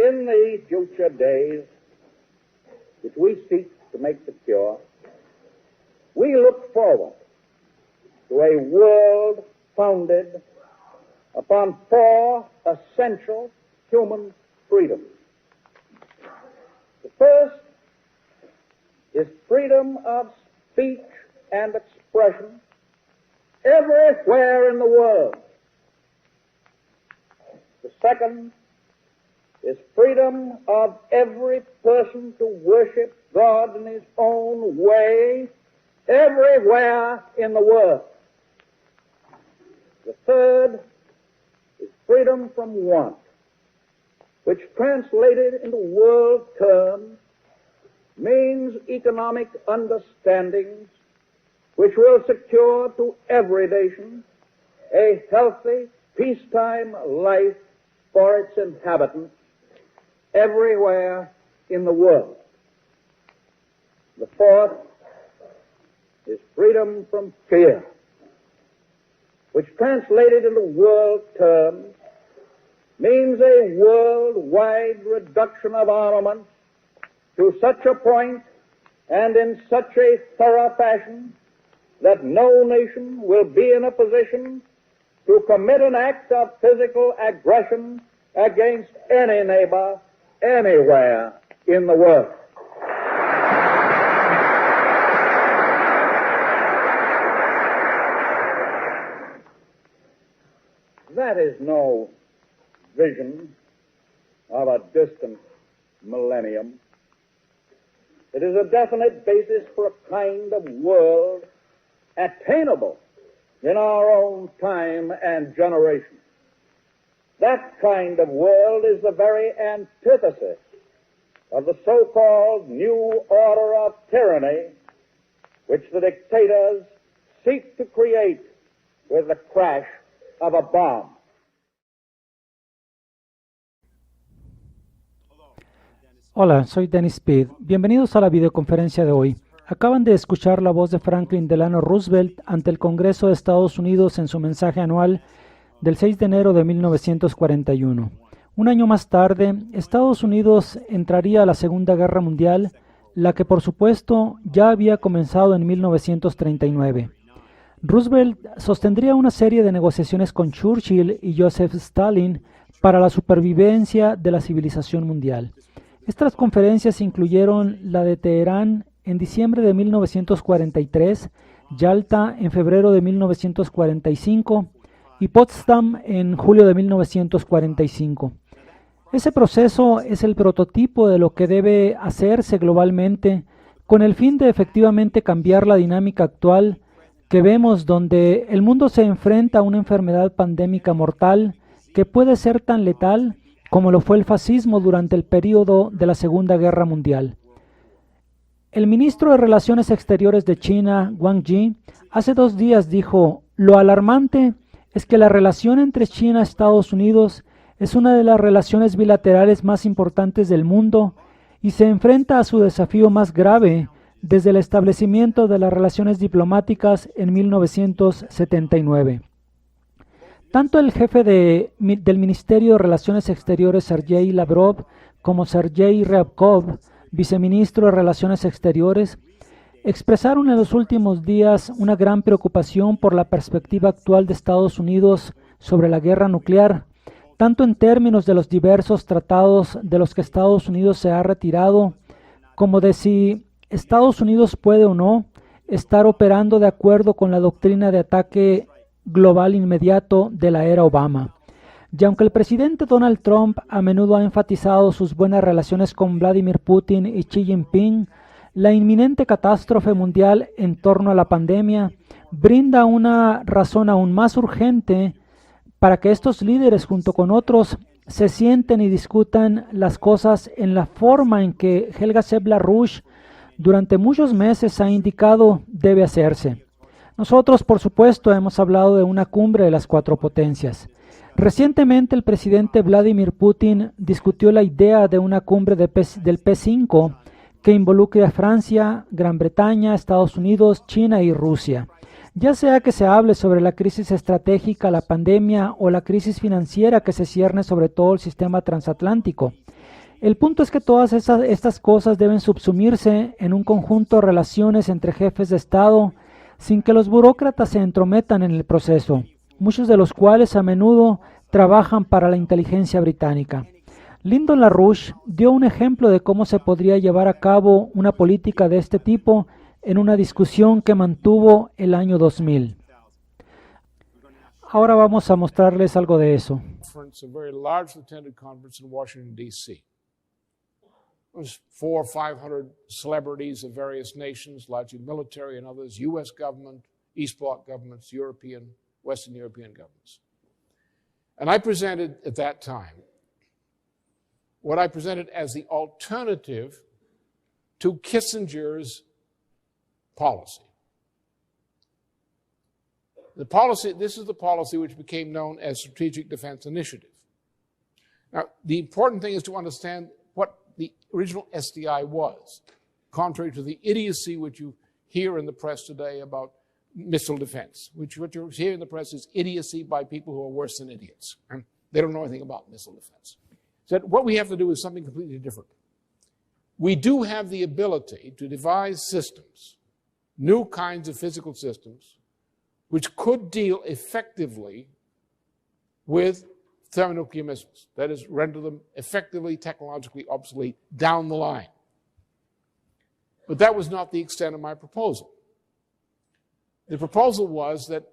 In the future days, which we seek to make secure, we look forward to a world founded upon four essential human freedoms. The first is freedom of speech and expression everywhere in the world. The second is freedom of every person to worship God in his own way everywhere in the world. The third is freedom from want, which translated into world terms means economic understandings which will secure to every nation a healthy, peacetime life for its inhabitants everywhere in the world. The fourth is freedom from fear, which translated into world terms means a worldwide reduction of armaments to such a point and in such a thorough fashion that no nation will be in a position to commit an act of physical aggression against any neighbor anywhere in the world. That is no vision of a distant millennium. It is a definite basis for a kind of world attainable in our own time and generation. That kind of world is the very antithesis of the so-called new order of tyranny which the dictators seek to create with the crash of a bomb. Hola, soy Dennis Speed. Bienvenidos a la videoconferencia de hoy. Acaban de escuchar la voz de Franklin Delano Roosevelt ante el Congreso de Estados Unidos en su mensaje anual del 6 de enero de 1941. Un año más tarde, Estados Unidos entraría a la Segunda Guerra Mundial, la que por supuesto ya había comenzado en 1939. Roosevelt sostendría una serie de negociaciones con Churchill y Joseph Stalin para la supervivencia de la civilización mundial. Estas conferencias incluyeron la de Teherán en diciembre de 1943, Yalta en febrero de 1945 y Potsdam en julio de 1945. Ese proceso es el prototipo de lo que debe hacerse globalmente con el fin de efectivamente cambiar la dinámica actual que vemos, donde el mundo se enfrenta a una enfermedad pandémica mortal que puede ser tan letal como lo fue el fascismo durante el período de la Segunda Guerra Mundial. El ministro de Relaciones Exteriores de China, Wang Yi, hace 2 días dijo: "Lo alarmante es que la relación entre China y Estados Unidos es una de las relaciones bilaterales más importantes del mundo y se enfrenta a su desafío más grave desde el establecimiento de las relaciones diplomáticas en 1979. Tanto el jefe del Ministerio de Relaciones Exteriores, Sergei Lavrov, como Sergei Ryabkov, viceministro de Relaciones Exteriores, expresaron en los últimos días una gran preocupación por la perspectiva actual de Estados Unidos sobre la guerra nuclear, tanto en términos de los diversos tratados de los que Estados Unidos se ha retirado, como de si Estados Unidos puede o no estar operando de acuerdo con la doctrina de ataque global inmediato de la era Obama. Y aunque el presidente Donald Trump a menudo ha enfatizado sus buenas relaciones con Vladimir Putin y Xi Jinping, la inminente catástrofe mundial en torno a la pandemia brinda una razón aún más urgente para que estos líderes, junto con otros, se sienten y discutan las cosas en la forma en que Helga Seb-LaRouche durante muchos meses ha indicado debe hacerse. Nosotros, por supuesto, hemos hablado de una cumbre de las 4 potencias. Recientemente, el presidente Vladimir Putin discutió la idea de una cumbre del P5 que involucre a Francia, Gran Bretaña, Estados Unidos, China y Rusia. Ya sea que se hable sobre la crisis estratégica, la pandemia o la crisis financiera que se cierne sobre todo el sistema transatlántico. El punto es que todas estas cosas deben subsumirse en un conjunto de relaciones entre jefes de Estado sin que los burócratas se entrometan en el proceso, muchos de los cuales a menudo trabajan para la inteligencia británica. Lyndon LaRouche dio un ejemplo de cómo se podría llevar a cabo una política de este tipo en una discusión que mantuvo el año 2000. Ahora vamos a mostrarles algo de eso. A very largely attended conference in Washington, D.C. It was 400 or 500 celebrities of various nations, largely military and others, U.S. government, East Bloc governments, European, Western European governments. And I presented at that time what I presented as the alternative to Kissinger's policy. This is the policy which became known as Strategic Defense Initiative. Now, the important thing is to understand what the original SDI was, contrary to the idiocy which you hear in the press today about missile defense, which what you hear in the press is idiocy by people who are worse than idiots. And they don't know anything about missile defense. So what we have to do is something completely different. We do have the ability to devise systems, new kinds of physical systems, which could deal effectively with thermonuclear missiles. That is, render them effectively technologically obsolete down the line. But that was not the extent of my proposal. The proposal was that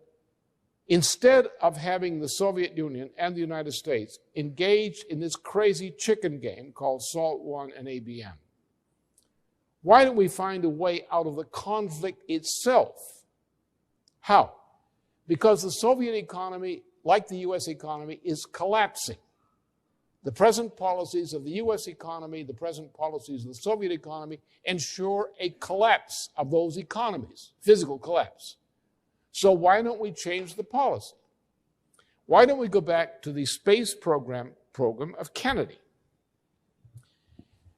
instead of having the Soviet Union and the United States engaged in this crazy chicken game called SALT I and ABM, why don't we find a way out of the conflict itself? How? Because the Soviet economy, like the U.S. economy, is collapsing. The present policies of the U.S. economy, the present policies of the Soviet economy ensure a collapse of those economies, physical collapse. So why don't we change the policy? Why don't we go back to the space program of Kennedy?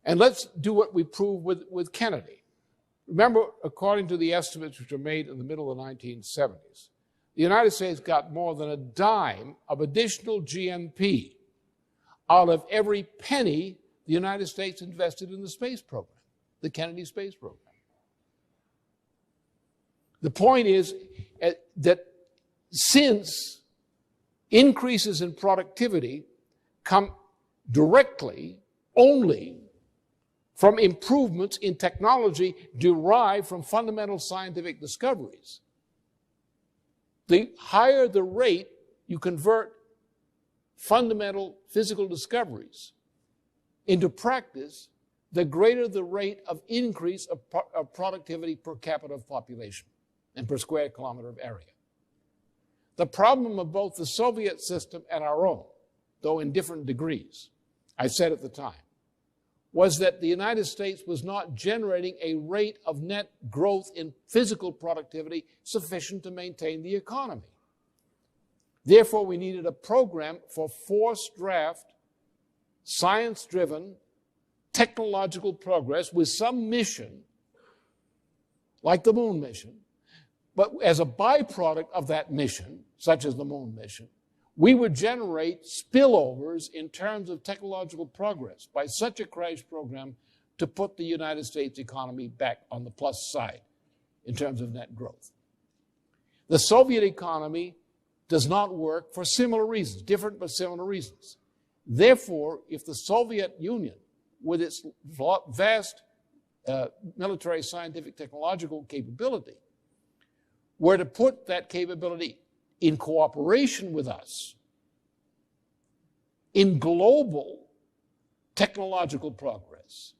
And let's do what we proved with Kennedy. Remember, according to the estimates which were made in the middle of the 1970s, the United States got more than a dime of additional GNP out of every penny the United States invested in the space program, the Kennedy space program. The point is that since increases in productivity come directly only from improvements in technology derived from fundamental scientific discoveries, the higher the rate you convert fundamental physical discoveries into practice, the greater the rate of increase of productivity per capita of population and per square kilometer of area. The problem of both the Soviet system and our own, though in different degrees, I said at the time, was that the United States was not generating a rate of net growth in physical productivity sufficient to maintain the economy. Therefore, we needed a program for forced draft, science-driven, technological progress with some mission, like the moon mission, but as a byproduct of that mission, such as the moon mission, we would generate spillovers in terms of technological progress by such a crash program to put the United States economy back on the plus side in terms of net growth. The Soviet economy does not work for similar reasons, different but similar reasons. Therefore, if the Soviet Union, with its vast military, scientific, technological capability, were to put that capability in cooperation with us in global technological progress,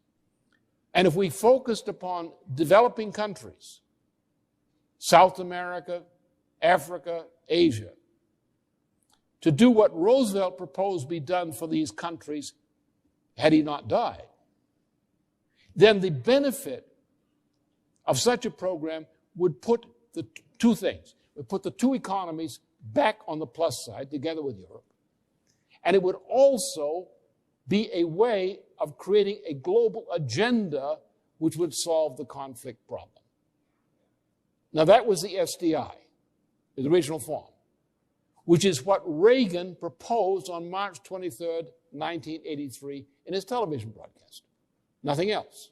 and if we focused upon developing countries, South America, Africa, Asia, to do what Roosevelt proposed be done for these countries had he not died, then the benefit of such a program would put the two things. It would put the two economies back on the plus side together with Europe. And it would also be a way of creating a global agenda which would solve the conflict problem. Now that was the SDI, the original form, which is what Reagan proposed on March 23rd, 1983 in his television broadcast. Nothing else.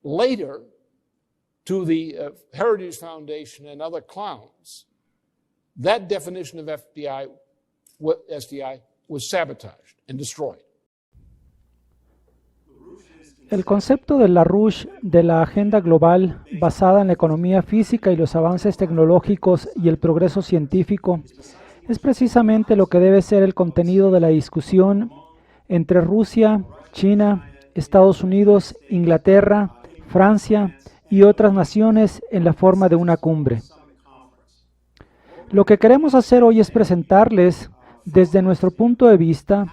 Later, to the Heritage Foundation and other clowns, that definition of SDI was sabotaged and destroyed. El concepto de LaRouche de la agenda global basada en la economía física y los avances tecnológicos y el progreso científico es precisamente lo que debe ser el contenido de la discusión entre Rusia, China, Estados Unidos, Inglaterra, Francia y otras naciones en la forma de una cumbre. Lo que queremos hacer hoy es presentarles, desde nuestro punto de vista,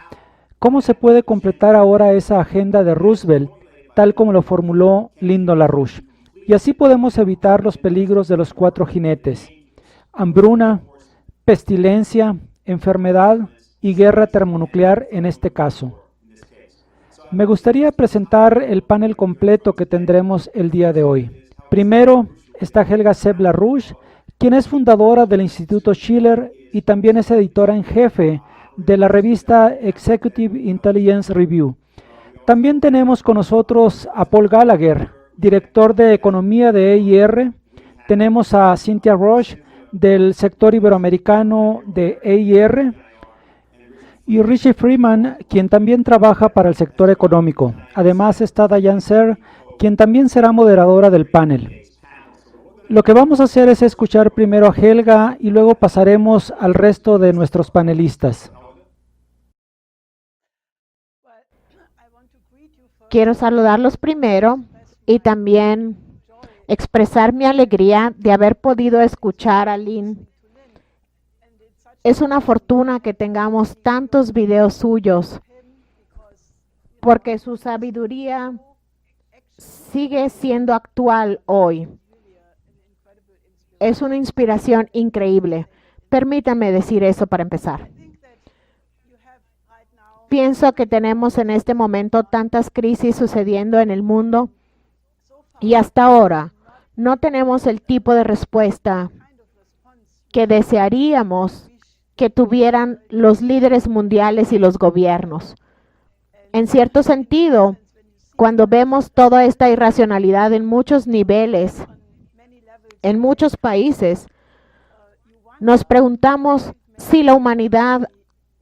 cómo se puede completar ahora esa agenda de Roosevelt, tal como lo formuló Lyndon LaRouche. Y así podemos evitar los peligros de los 4 jinetes: hambruna, pestilencia, enfermedad y guerra termonuclear en este caso. Me gustaría presentar el panel completo que tendremos el día de hoy. Primero está Helga Seb LaRouche, quien es fundadora del Instituto Schiller y también es editora en jefe de la revista Executive Intelligence Review. También tenemos con nosotros a Paul Gallagher, director de Economía de EIR. Tenemos a Cynthia Roche, del sector iberoamericano de EIR. Y Richie Freeman, quien también trabaja para el sector económico. Además está Diane Serre, quien también será moderadora del panel. Lo que vamos a hacer es escuchar primero a Helga y luego pasaremos al resto de nuestros panelistas. Quiero saludarlos primero y también expresar mi alegría de haber podido escuchar a Lynn. Es una fortuna que tengamos tantos videos suyos, porque su sabiduría sigue siendo actual hoy. Es una inspiración increíble. Permítame decir eso para empezar. Pienso que tenemos en este momento tantas crisis sucediendo en el mundo y hasta ahora no tenemos el tipo de respuesta que desearíamos que tuvieran los líderes mundiales y los gobiernos. En cierto sentido, cuando vemos toda esta irracionalidad en muchos niveles, en muchos países, nos preguntamos si la humanidad,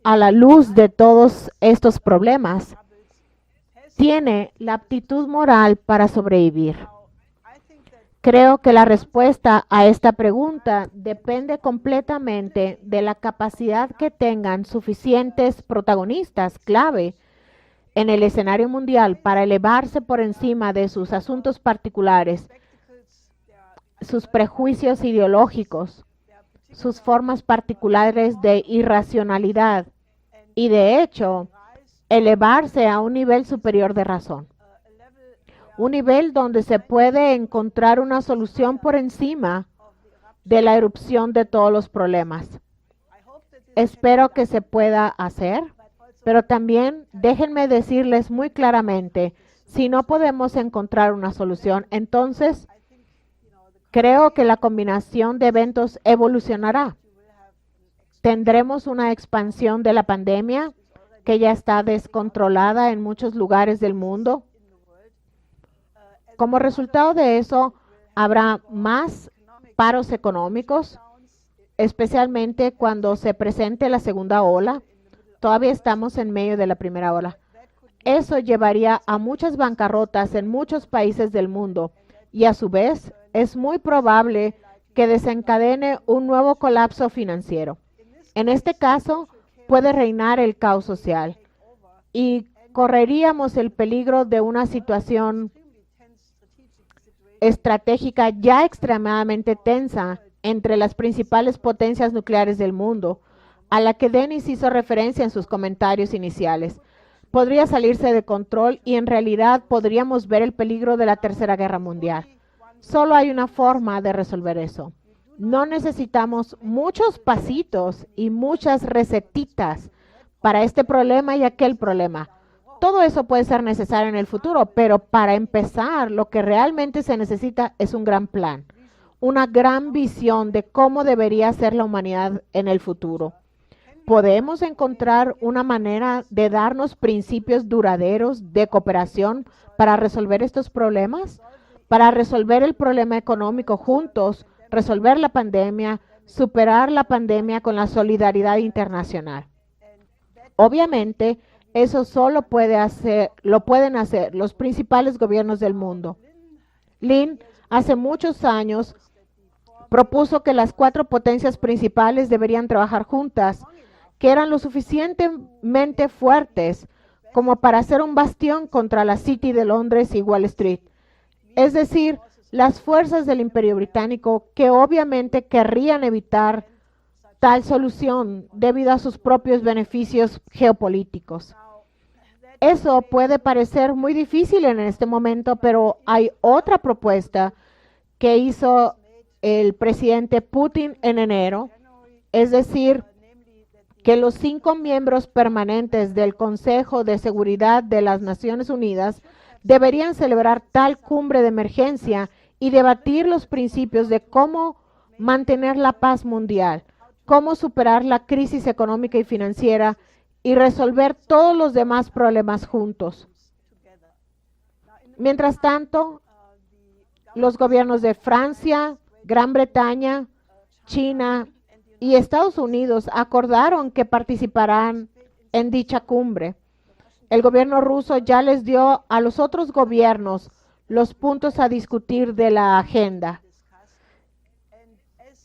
a la luz de todos estos problemas, tiene la aptitud moral para sobrevivir. Creo que la respuesta a esta pregunta depende completamente de la capacidad que tengan suficientes protagonistas clave en el escenario mundial para elevarse por encima de sus asuntos particulares, sus prejuicios ideológicos, sus formas particulares de irracionalidad y, de hecho, elevarse a un nivel superior de razón. Un nivel donde se puede encontrar una solución por encima de la erupción de todos los problemas. Espero que se pueda hacer, pero también déjenme decirles muy claramente, si no podemos encontrar una solución, entonces creo que la combinación de eventos evolucionará. Tendremos una expansión de la pandemia que ya está descontrolada en muchos lugares del mundo. Como resultado de eso, habrá más paros económicos, especialmente cuando se presente la segunda ola. Todavía estamos en medio de la primera ola. Eso llevaría a muchas bancarrotas en muchos países del mundo y, a su vez, es muy probable que desencadene un nuevo colapso financiero. En este caso, puede reinar el caos social y correríamos el peligro de una situación estratégica ya extremadamente tensa entre las principales potencias nucleares del mundo, a la que Dennis hizo referencia en sus comentarios iniciales. Podría salirse de control y en realidad podríamos ver el peligro de la Tercera Guerra Mundial. Solo hay una forma de resolver eso. No necesitamos muchos pasitos y muchas recetitas para este problema y aquel problema. Todo eso puede ser necesario en el futuro, pero para empezar, lo que realmente se necesita es un gran plan, una gran visión de cómo debería ser la humanidad en el futuro. ¿podemos encontrar una manera de darnos principios duraderos de cooperación para resolver estos problemas? Para resolver el problema económico juntos, resolver la pandemia, superar la pandemia con la solidaridad internacional. Obviamente, eso solo lo pueden hacer los principales gobiernos del mundo. Lynn, hace muchos años, propuso que las 4 potencias principales deberían trabajar juntas, que eran lo suficientemente fuertes como para ser un bastión contra la City de Londres y Wall Street. Es decir, las fuerzas del Imperio Británico que obviamente querrían evitar tal solución debido a sus propios beneficios geopolíticos. Eso puede parecer muy difícil en este momento, pero hay otra propuesta que hizo el presidente Putin en enero, es decir, que los 5 miembros permanentes del Consejo de Seguridad de las Naciones Unidas deberían celebrar tal cumbre de emergencia y debatir los principios de cómo mantener la paz mundial, cómo superar la crisis económica y financiera y resolver todos los demás problemas juntos. Mientras tanto, los gobiernos de Francia, Gran Bretaña, China y Estados Unidos acordaron que participarán en dicha cumbre. El gobierno ruso ya les dio a los otros gobiernos los puntos a discutir de la agenda.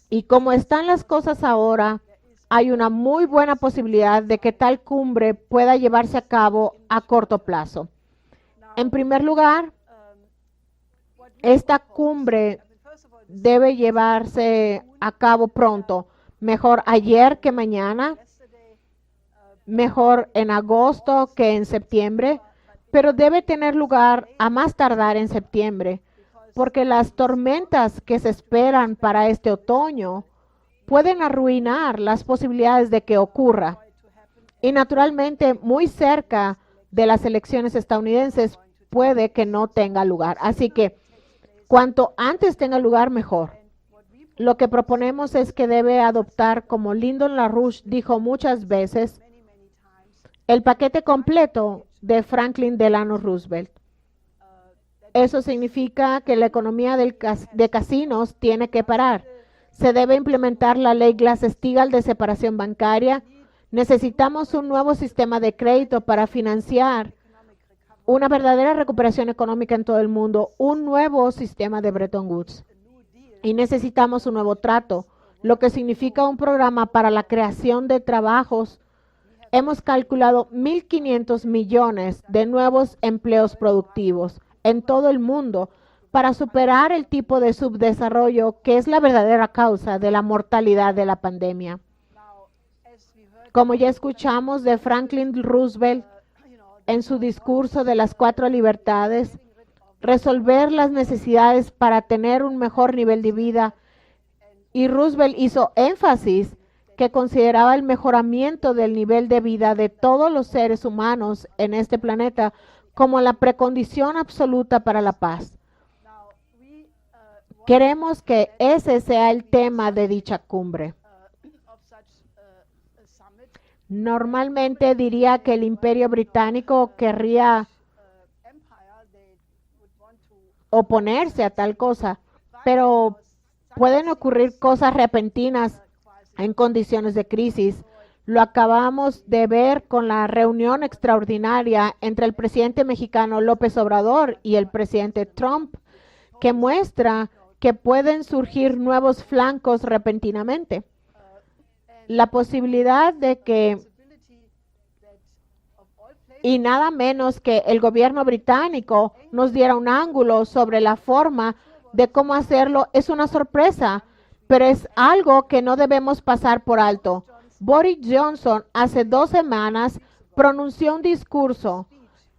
Y como están las cosas ahora, hay una muy buena posibilidad de que tal cumbre pueda llevarse a cabo a corto plazo. En primer lugar, esta cumbre debe llevarse a cabo pronto, mejor ayer que mañana, mejor en agosto que en septiembre, pero debe tener lugar a más tardar en septiembre, porque las tormentas que se esperan para este otoño pueden arruinar las posibilidades de que ocurra. Y naturalmente, muy cerca de las elecciones estadounidenses, puede que no tenga lugar. Así que, cuanto antes tenga lugar, mejor. Lo que proponemos es que debe adoptar, como Lyndon LaRouche dijo muchas veces, el paquete completo de Franklin Delano Roosevelt. Eso significa que la economía de casinos tiene que parar. Se debe implementar la ley Glass-Steagall de separación bancaria. Necesitamos un nuevo sistema de crédito para financiar una verdadera recuperación económica en todo el mundo, un nuevo sistema de Bretton Woods. Y necesitamos un nuevo trato, lo que significa un programa para la creación de trabajos. Hemos calculado 1.500 millones de nuevos empleos productivos en todo el mundo para superar el tipo de subdesarrollo que es la verdadera causa de la mortalidad de la pandemia. Como ya escuchamos de Franklin Roosevelt en su discurso de las 4 libertades, resolver las necesidades para tener un mejor nivel de vida, y Roosevelt hizo énfasis que consideraba el mejoramiento del nivel de vida de todos los seres humanos en este planeta como la precondición absoluta para la paz. Queremos que ese sea el tema de dicha cumbre. Normalmente diría que el Imperio Británico querría oponerse a tal cosa, pero pueden ocurrir cosas repentinas en condiciones de crisis. Lo acabamos de ver con la reunión extraordinaria entre el presidente mexicano López Obrador y el presidente Trump, que muestra que pueden surgir nuevos flancos repentinamente. La posibilidad de que, y nada menos que el gobierno británico nos diera un ángulo sobre la forma de cómo hacerlo, es una sorpresa, pero es algo que no debemos pasar por alto. Boris Johnson hace 2 semanas pronunció un discurso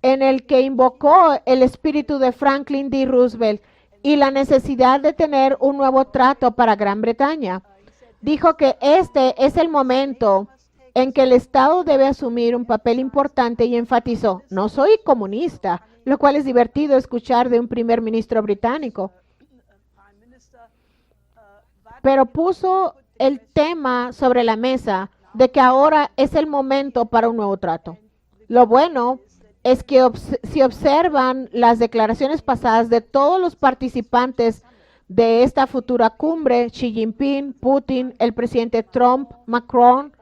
en el que invocó el espíritu de Franklin D. Roosevelt y la necesidad de tener un nuevo trato para Gran Bretaña. Dijo que este es el momento en que el Estado debe asumir un papel importante y enfatizó: no soy comunista, lo cual es divertido escuchar de un primer ministro británico. Pero puso el tema sobre la mesa de que ahora es el momento para un nuevo trato. Lo bueno es que si observan las declaraciones pasadas de todos los participantes de esta futura cumbre, Xi Jinping, Putin, el presidente Trump, Macron,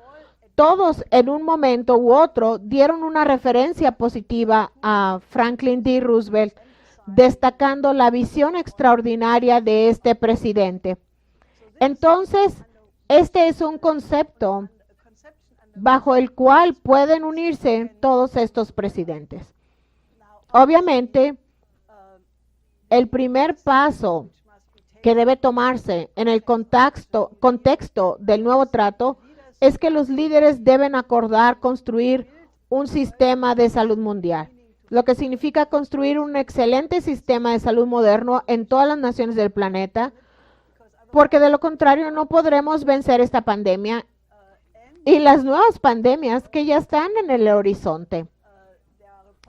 todos en un momento u otro dieron una referencia positiva a Franklin D. Roosevelt, destacando la visión extraordinaria de este presidente. Entonces, este es un concepto bajo el cual pueden unirse todos estos presidentes. Obviamente, el primer paso que debe tomarse en el contexto del nuevo trato es que los líderes deben acordar construir un sistema de salud mundial, lo que significa construir un excelente sistema de salud moderno en todas las naciones del planeta, porque de lo contrario no podremos vencer esta pandemia y las nuevas pandemias que ya están en el horizonte.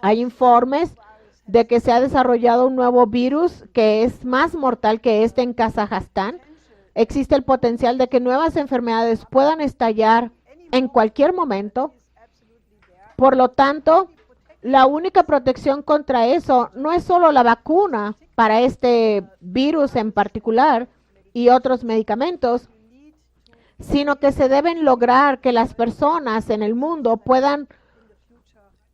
Hay informes de que se ha desarrollado un nuevo virus que es más mortal que este en Kazajstán. Existe el potencial de que nuevas enfermedades puedan estallar en cualquier momento. Por lo tanto, la única protección contra eso no es solo la vacuna para este virus en particular y otros medicamentos, sino que se deben lograr que las personas en el mundo puedan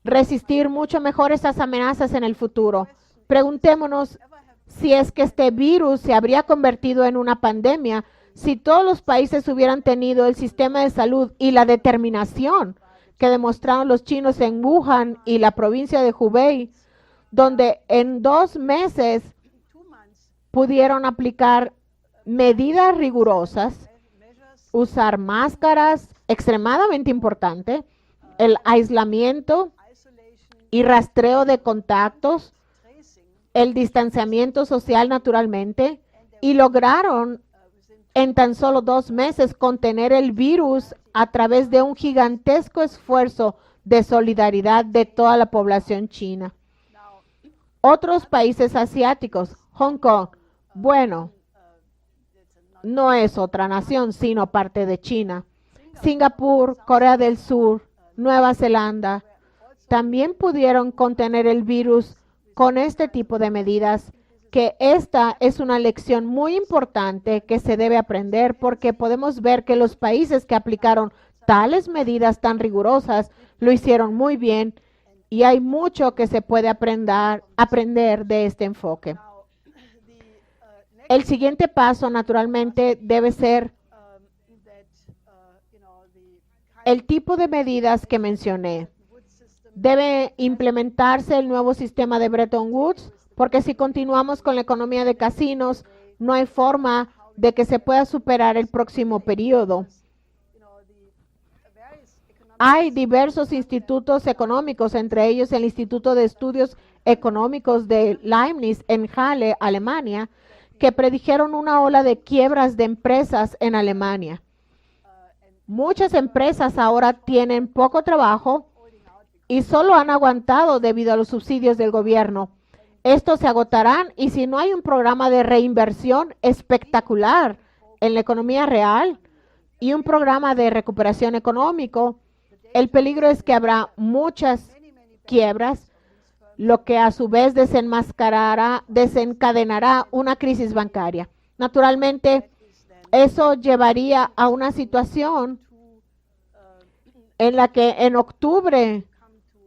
resistir mucho mejor esas amenazas en el futuro. Preguntémonos si es que este virus se habría convertido en una pandemia si todos los países hubieran tenido el sistema de salud y la determinación que demostraron los chinos en Wuhan y la provincia de Hubei, donde en 2 meses pudieron aplicar medidas rigurosas, usar máscaras, extremadamente importante, el aislamiento y rastreo de contactos, el distanciamiento social naturalmente, y lograron en tan solo 2 meses contener el virus a través de un gigantesco esfuerzo de solidaridad de toda la población china. Otros países asiáticos, Hong Kong, bueno, no es otra nación, sino parte de China. Singapur, Corea del Sur, Nueva Zelanda, también pudieron contener el virus con este tipo de medidas, que esta es una lección muy importante que se debe aprender, porque podemos ver que los países que aplicaron tales medidas tan rigurosas lo hicieron muy bien y hay mucho que se puede aprender de este enfoque. El siguiente paso, naturalmente, debe ser el tipo de medidas que mencioné. Debe implementarse el nuevo sistema de Bretton Woods, porque si continuamos con la economía de casinos, no hay forma de que se pueda superar el próximo periodo. Hay diversos institutos económicos, entre ellos el Instituto de Estudios Económicos de Leibniz en Halle, Alemania, que predijeron una ola de quiebras de empresas en Alemania. Muchas empresas ahora tienen poco trabajo y solo han aguantado debido a los subsidios del gobierno. Estos se agotarán y si no hay un programa de reinversión espectacular en la economía real y un programa de recuperación económico, el peligro es que habrá muchas quiebras, lo que a su vez desencadenará una crisis bancaria. Naturalmente, eso llevaría a una situación en la que en octubre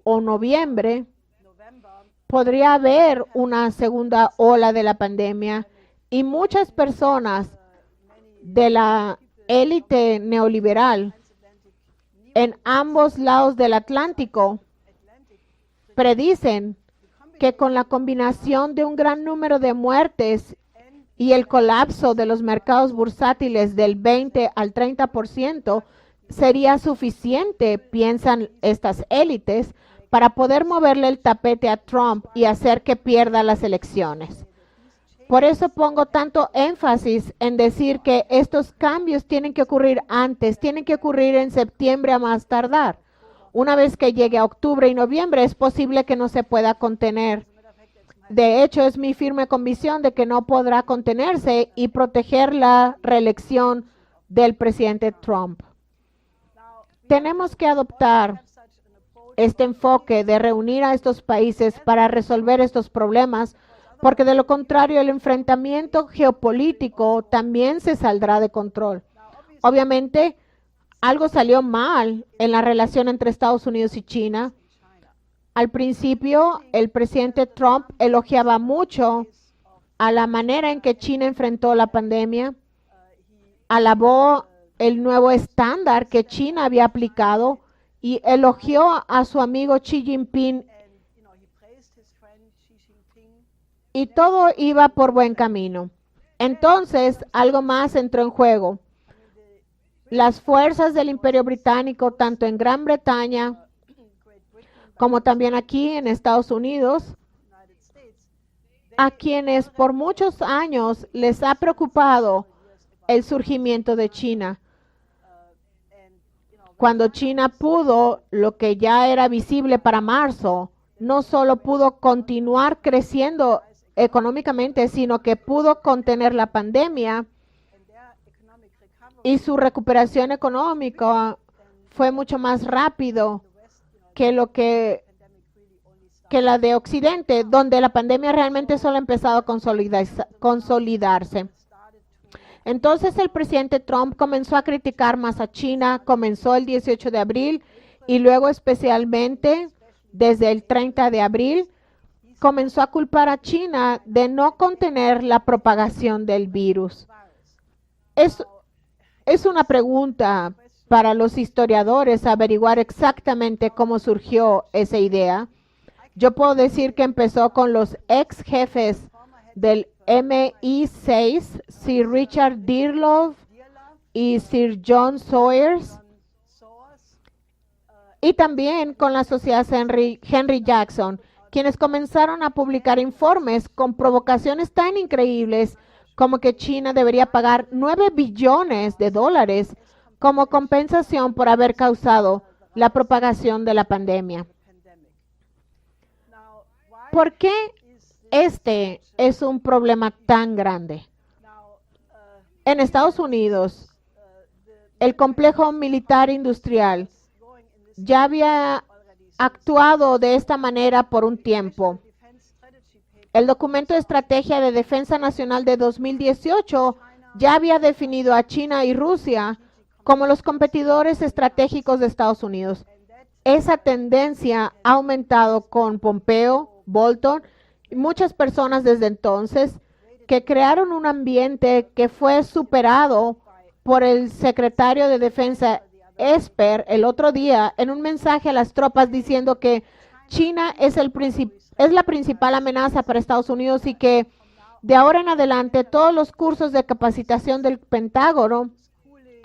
o noviembre podría haber una segunda ola de la pandemia y muchas personas de la élite neoliberal en ambos lados del Atlántico predicen que con la combinación de un gran número de muertes y el colapso de los mercados bursátiles del 20 al 30% sería suficiente, piensan estas élites, para poder moverle el tapete a Trump y hacer que pierda las elecciones. Por eso pongo tanto énfasis en decir que estos cambios tienen que ocurrir antes, tienen que ocurrir en septiembre a más tardar. Una vez que llegue a octubre y noviembre es posible que no se pueda contener. De hecho, es mi firme convicción de que no podrá contenerse y proteger la reelección del presidente Trump. Tenemos que adoptar este enfoque de reunir a estos países para resolver estos problemas, porque de lo contrario el enfrentamiento geopolítico también se saldrá de control. Obviamente, algo salió mal en la relación entre Estados Unidos y China. Al principio, el presidente Trump elogiaba mucho a la manera en que China enfrentó la pandemia, alabó el nuevo estándar que China había aplicado y elogió a su amigo Xi Jinping, y todo iba por buen camino. Entonces, algo más entró en juego. Las fuerzas del Imperio Británico, tanto en Gran Bretaña como también aquí en Estados Unidos, a quienes por muchos años les ha preocupado el surgimiento de China. Cuando China pudo, lo que ya era visible para marzo, no solo pudo continuar creciendo económicamente, sino que pudo contener la pandemia, y su recuperación económica fue mucho más rápido que la de Occidente, donde la pandemia realmente solo ha empezado a consolidarse. Entonces el presidente Trump comenzó a criticar más a China, comenzó el 18 de abril y luego especialmente desde el 30 de abril, comenzó a culpar a China de no contener la propagación del virus. Es una pregunta para los historiadores averiguar exactamente cómo surgió esa idea. Yo puedo decir que empezó con los ex jefes del MI6, Sir Richard Dearlove y Sir John Sawyers, y también con la sociedad Henry Jackson, quienes comenzaron a publicar informes con provocaciones tan increíbles como que China debería pagar 9 billones de dólares como compensación por haber causado la propagación de la pandemia. ¿Por qué este es un problema tan grande? En Estados Unidos, el complejo militar industrial ya había actuado de esta manera por un tiempo. El documento de estrategia de defensa nacional de 2018 ya había definido a China y Rusia como los competidores estratégicos de Estados Unidos. Esa tendencia ha aumentado con Pompeo, Bolton y muchas personas desde entonces, que crearon un ambiente que fue superado por el secretario de Defensa Esper el otro día en un mensaje a las tropas diciendo que China es la principal amenaza para Estados Unidos y que de ahora en adelante todos los cursos de capacitación del Pentágono,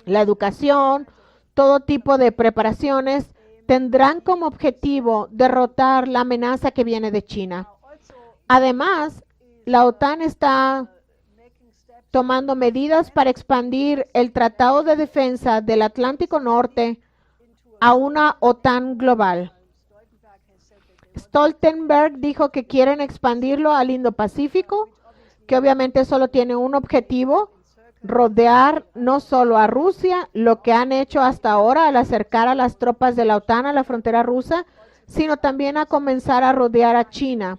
la educación, todo tipo de preparaciones tendrán como objetivo derrotar la amenaza que viene de China. Además, la OTAN está tomando medidas para expandir el Tratado de Defensa del Atlántico Norte a una OTAN global. Stoltenberg dijo que quieren expandirlo al Indo-Pacífico, que obviamente solo tiene un objetivo: rodear no solo a Rusia, lo que han hecho hasta ahora al acercar a las tropas de la OTAN a la frontera rusa, sino también a comenzar a rodear a China.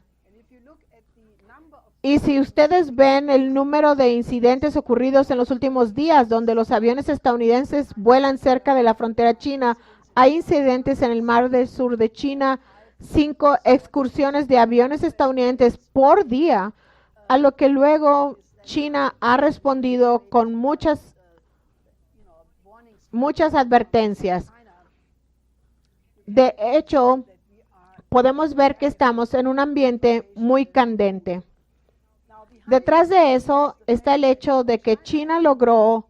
Y si ustedes ven el número de incidentes ocurridos en los últimos días, donde los aviones estadounidenses vuelan cerca de la frontera china, hay incidentes en el mar del sur de China, 5 excursiones de aviones estadounidenses por día, a lo que luego China ha respondido con muchas advertencias. De hecho, podemos ver que estamos en un ambiente muy candente. Detrás de eso está el hecho de que China logró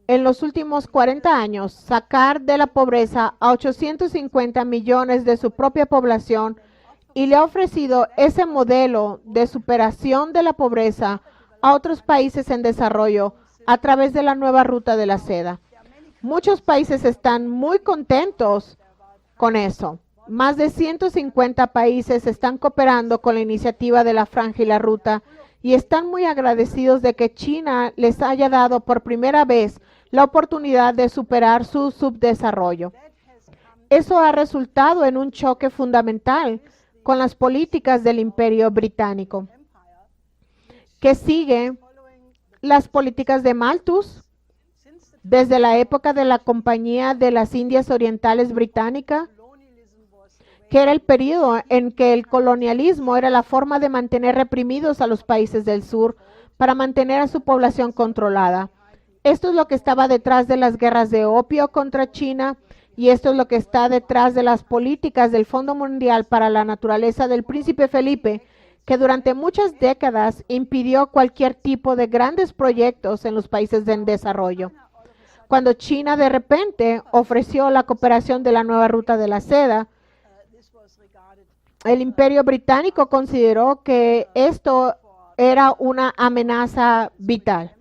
en los últimos 40 años sacar de la pobreza a 850 millones de su propia población y le ha ofrecido ese modelo de superación de la pobreza a otros países en desarrollo a través de la nueva ruta de la seda. Muchos países están muy contentos con eso. Más de 150 países están cooperando con la iniciativa de la Franja y la Ruta y están muy agradecidos de que China les haya dado por primera vez la oportunidad de superar su subdesarrollo. Eso ha resultado en un choque fundamental con las políticas del Imperio Británico, que sigue las políticas de Malthus desde la época de la Compañía de las Indias Orientales Británica, que era el periodo en que el colonialismo era la forma de mantener reprimidos a los países del sur para mantener a su población controlada. Esto es lo que estaba detrás de las guerras de opio contra China, y esto es lo que está detrás de las políticas del Fondo Mundial para la Naturaleza del Príncipe Felipe, que durante muchas décadas impidió cualquier tipo de grandes proyectos en los países en desarrollo. Cuando China de repente ofreció la cooperación de la nueva ruta de la seda, el Imperio Británico consideró que esto era una amenaza vital,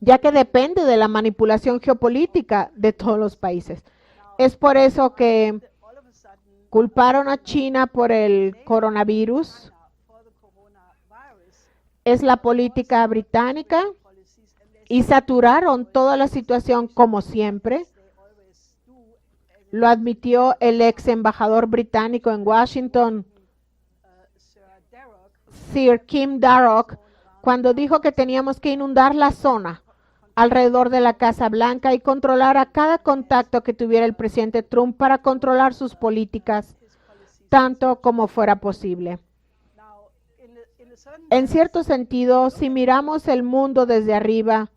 ya que depende de la manipulación geopolítica de todos los países. Es por eso que culparon a China por el coronavirus. Es la política británica y saturaron toda la situación como siempre. Lo admitió el ex embajador británico en Washington, Sir Kim Darroch, cuando dijo que teníamos que inundar la zona alrededor de la Casa Blanca y controlar a cada contacto que tuviera el presidente Trump para controlar sus políticas, tanto como fuera posible. En cierto sentido, si miramos el mundo desde arriba,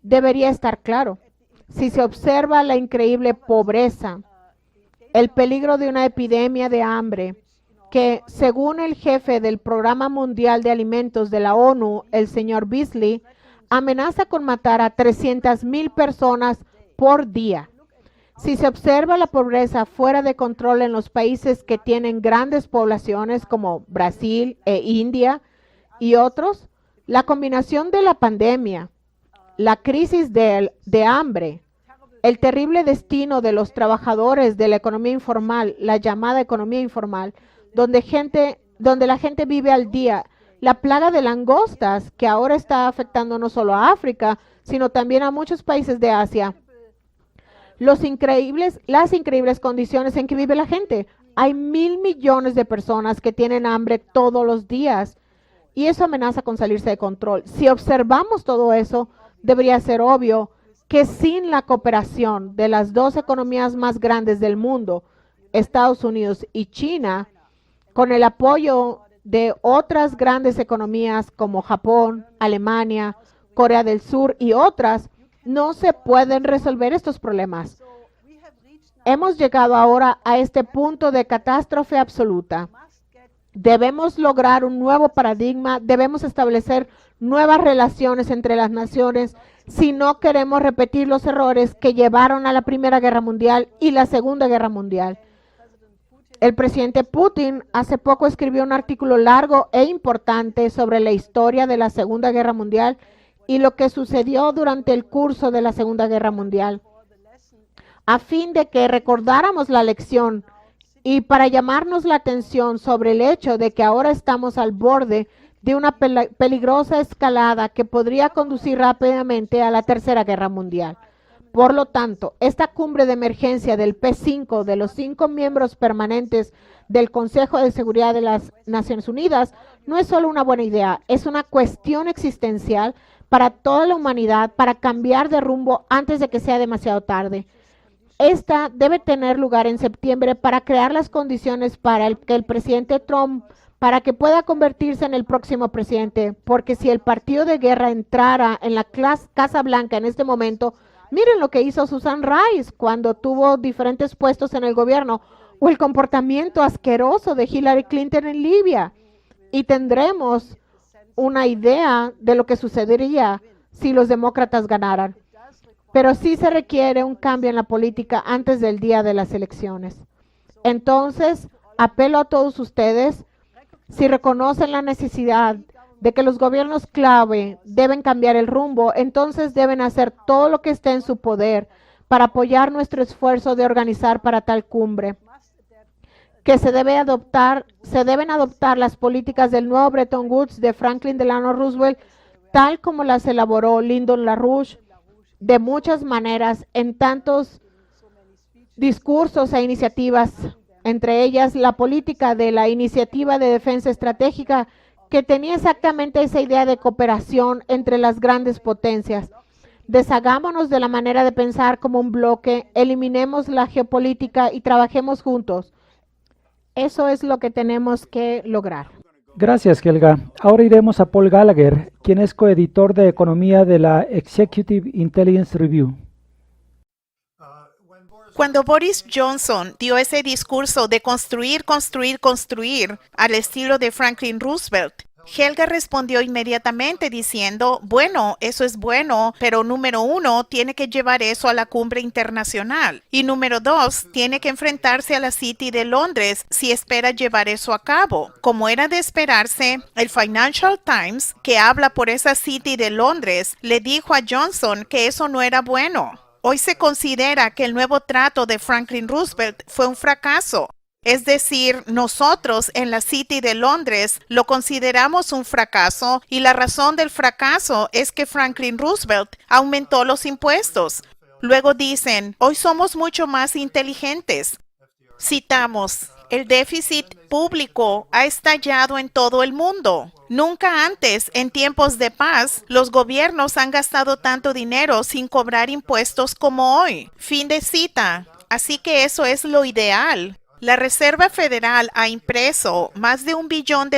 debería estar claro. Si se observa la increíble pobreza, el peligro de una epidemia de hambre, que según el jefe del Programa Mundial de Alimentos de la ONU, el señor Beasley, amenaza con matar a 300,000 personas por día. Si se observa la pobreza fuera de control en los países que tienen grandes poblaciones como Brasil e India y otros, la combinación de la pandemia, la crisis de hambre, el terrible destino de los trabajadores de la economía informal, la llamada economía informal, donde la gente vive al día, la plaga de langostas que ahora está afectando no solo a África, sino también a muchos países de Asia. Las increíbles condiciones en que vive la gente. Hay 1,000 millones de personas que tienen hambre todos los días y eso amenaza con salirse de control. Si observamos todo eso, debería ser obvio que sin la cooperación de las dos economías más grandes del mundo, Estados Unidos y China, con el apoyo de otras grandes economías como Japón, Alemania, Corea del Sur y otras, no se pueden resolver estos problemas. Hemos llegado ahora a este punto de catástrofe absoluta. Debemos lograr un nuevo paradigma, debemos establecer nuevas relaciones entre las naciones si no queremos repetir los errores que llevaron a la Primera Guerra Mundial y la Segunda Guerra Mundial. El presidente Putin hace poco escribió un artículo largo e importante sobre la historia de la Segunda Guerra Mundial y lo que sucedió durante el curso de la Segunda Guerra Mundial, a fin de que recordáramos la lección y para llamarnos la atención sobre el hecho de que ahora estamos al borde de una peligrosa escalada que podría conducir rápidamente a la Tercera Guerra Mundial. Por lo tanto, esta cumbre de emergencia del P5 de los 5 miembros permanentes del Consejo de Seguridad de las Naciones Unidas no es solo una buena idea, es una cuestión existencial para toda la humanidad para cambiar de rumbo antes de que sea demasiado tarde. Esta debe tener lugar en septiembre para crear las condiciones para que el presidente Trump para que pueda convertirse en el próximo presidente, porque si el partido de guerra entrara en la Casa Blanca en este momento, miren lo que hizo Susan Rice cuando tuvo diferentes puestos en el gobierno, o el comportamiento asqueroso de Hillary Clinton en Libia, y tendremos una idea de lo que sucedería si los demócratas ganaran. Pero sí se requiere un cambio en la política antes del día de las elecciones. Entonces, apelo a todos ustedes, si reconocen la necesidad de que los gobiernos clave deben cambiar el rumbo, entonces deben hacer todo lo que esté en su poder para apoyar nuestro esfuerzo de organizar para tal cumbre. Que se deben adoptar las políticas del nuevo Bretton Woods de Franklin Delano Roosevelt, tal como las elaboró Lyndon LaRouche, de muchas maneras, en tantos discursos e iniciativas, entre ellas la política de la Iniciativa de Defensa Estratégica, que tenía exactamente esa idea de cooperación entre las grandes potencias. Deshagámonos de la manera de pensar como un bloque, eliminemos la geopolítica y trabajemos juntos. Eso es lo que tenemos que lograr. Gracias, Helga. Ahora iremos a Paul Gallagher, quien es coeditor de Economía de la Executive Intelligence Review. Cuando Boris Johnson dio ese discurso de construir, construir, construir al estilo de Franklin Roosevelt, Helga respondió inmediatamente diciendo, bueno, eso es bueno, pero número 1, tiene que llevar eso a la cumbre internacional. Y número 2, tiene que enfrentarse a la City de Londres si espera llevar eso a cabo. Como era de esperarse, el Financial Times, que habla por esa City de Londres, le dijo a Johnson que eso no era bueno. Hoy se considera que el nuevo trato de Franklin Roosevelt fue un fracaso. Es decir, nosotros en la City de Londres lo consideramos un fracaso y la razón del fracaso es que Franklin Roosevelt aumentó los impuestos. Luego dicen, hoy somos mucho más inteligentes. Citamos, el déficit público ha estallado en todo el mundo. Nunca antes, en tiempos de paz, los gobiernos han gastado tanto dinero sin cobrar impuestos como hoy. Fin de cita. Así que eso es lo ideal. La Reserva Federal ha impreso más de $1 billón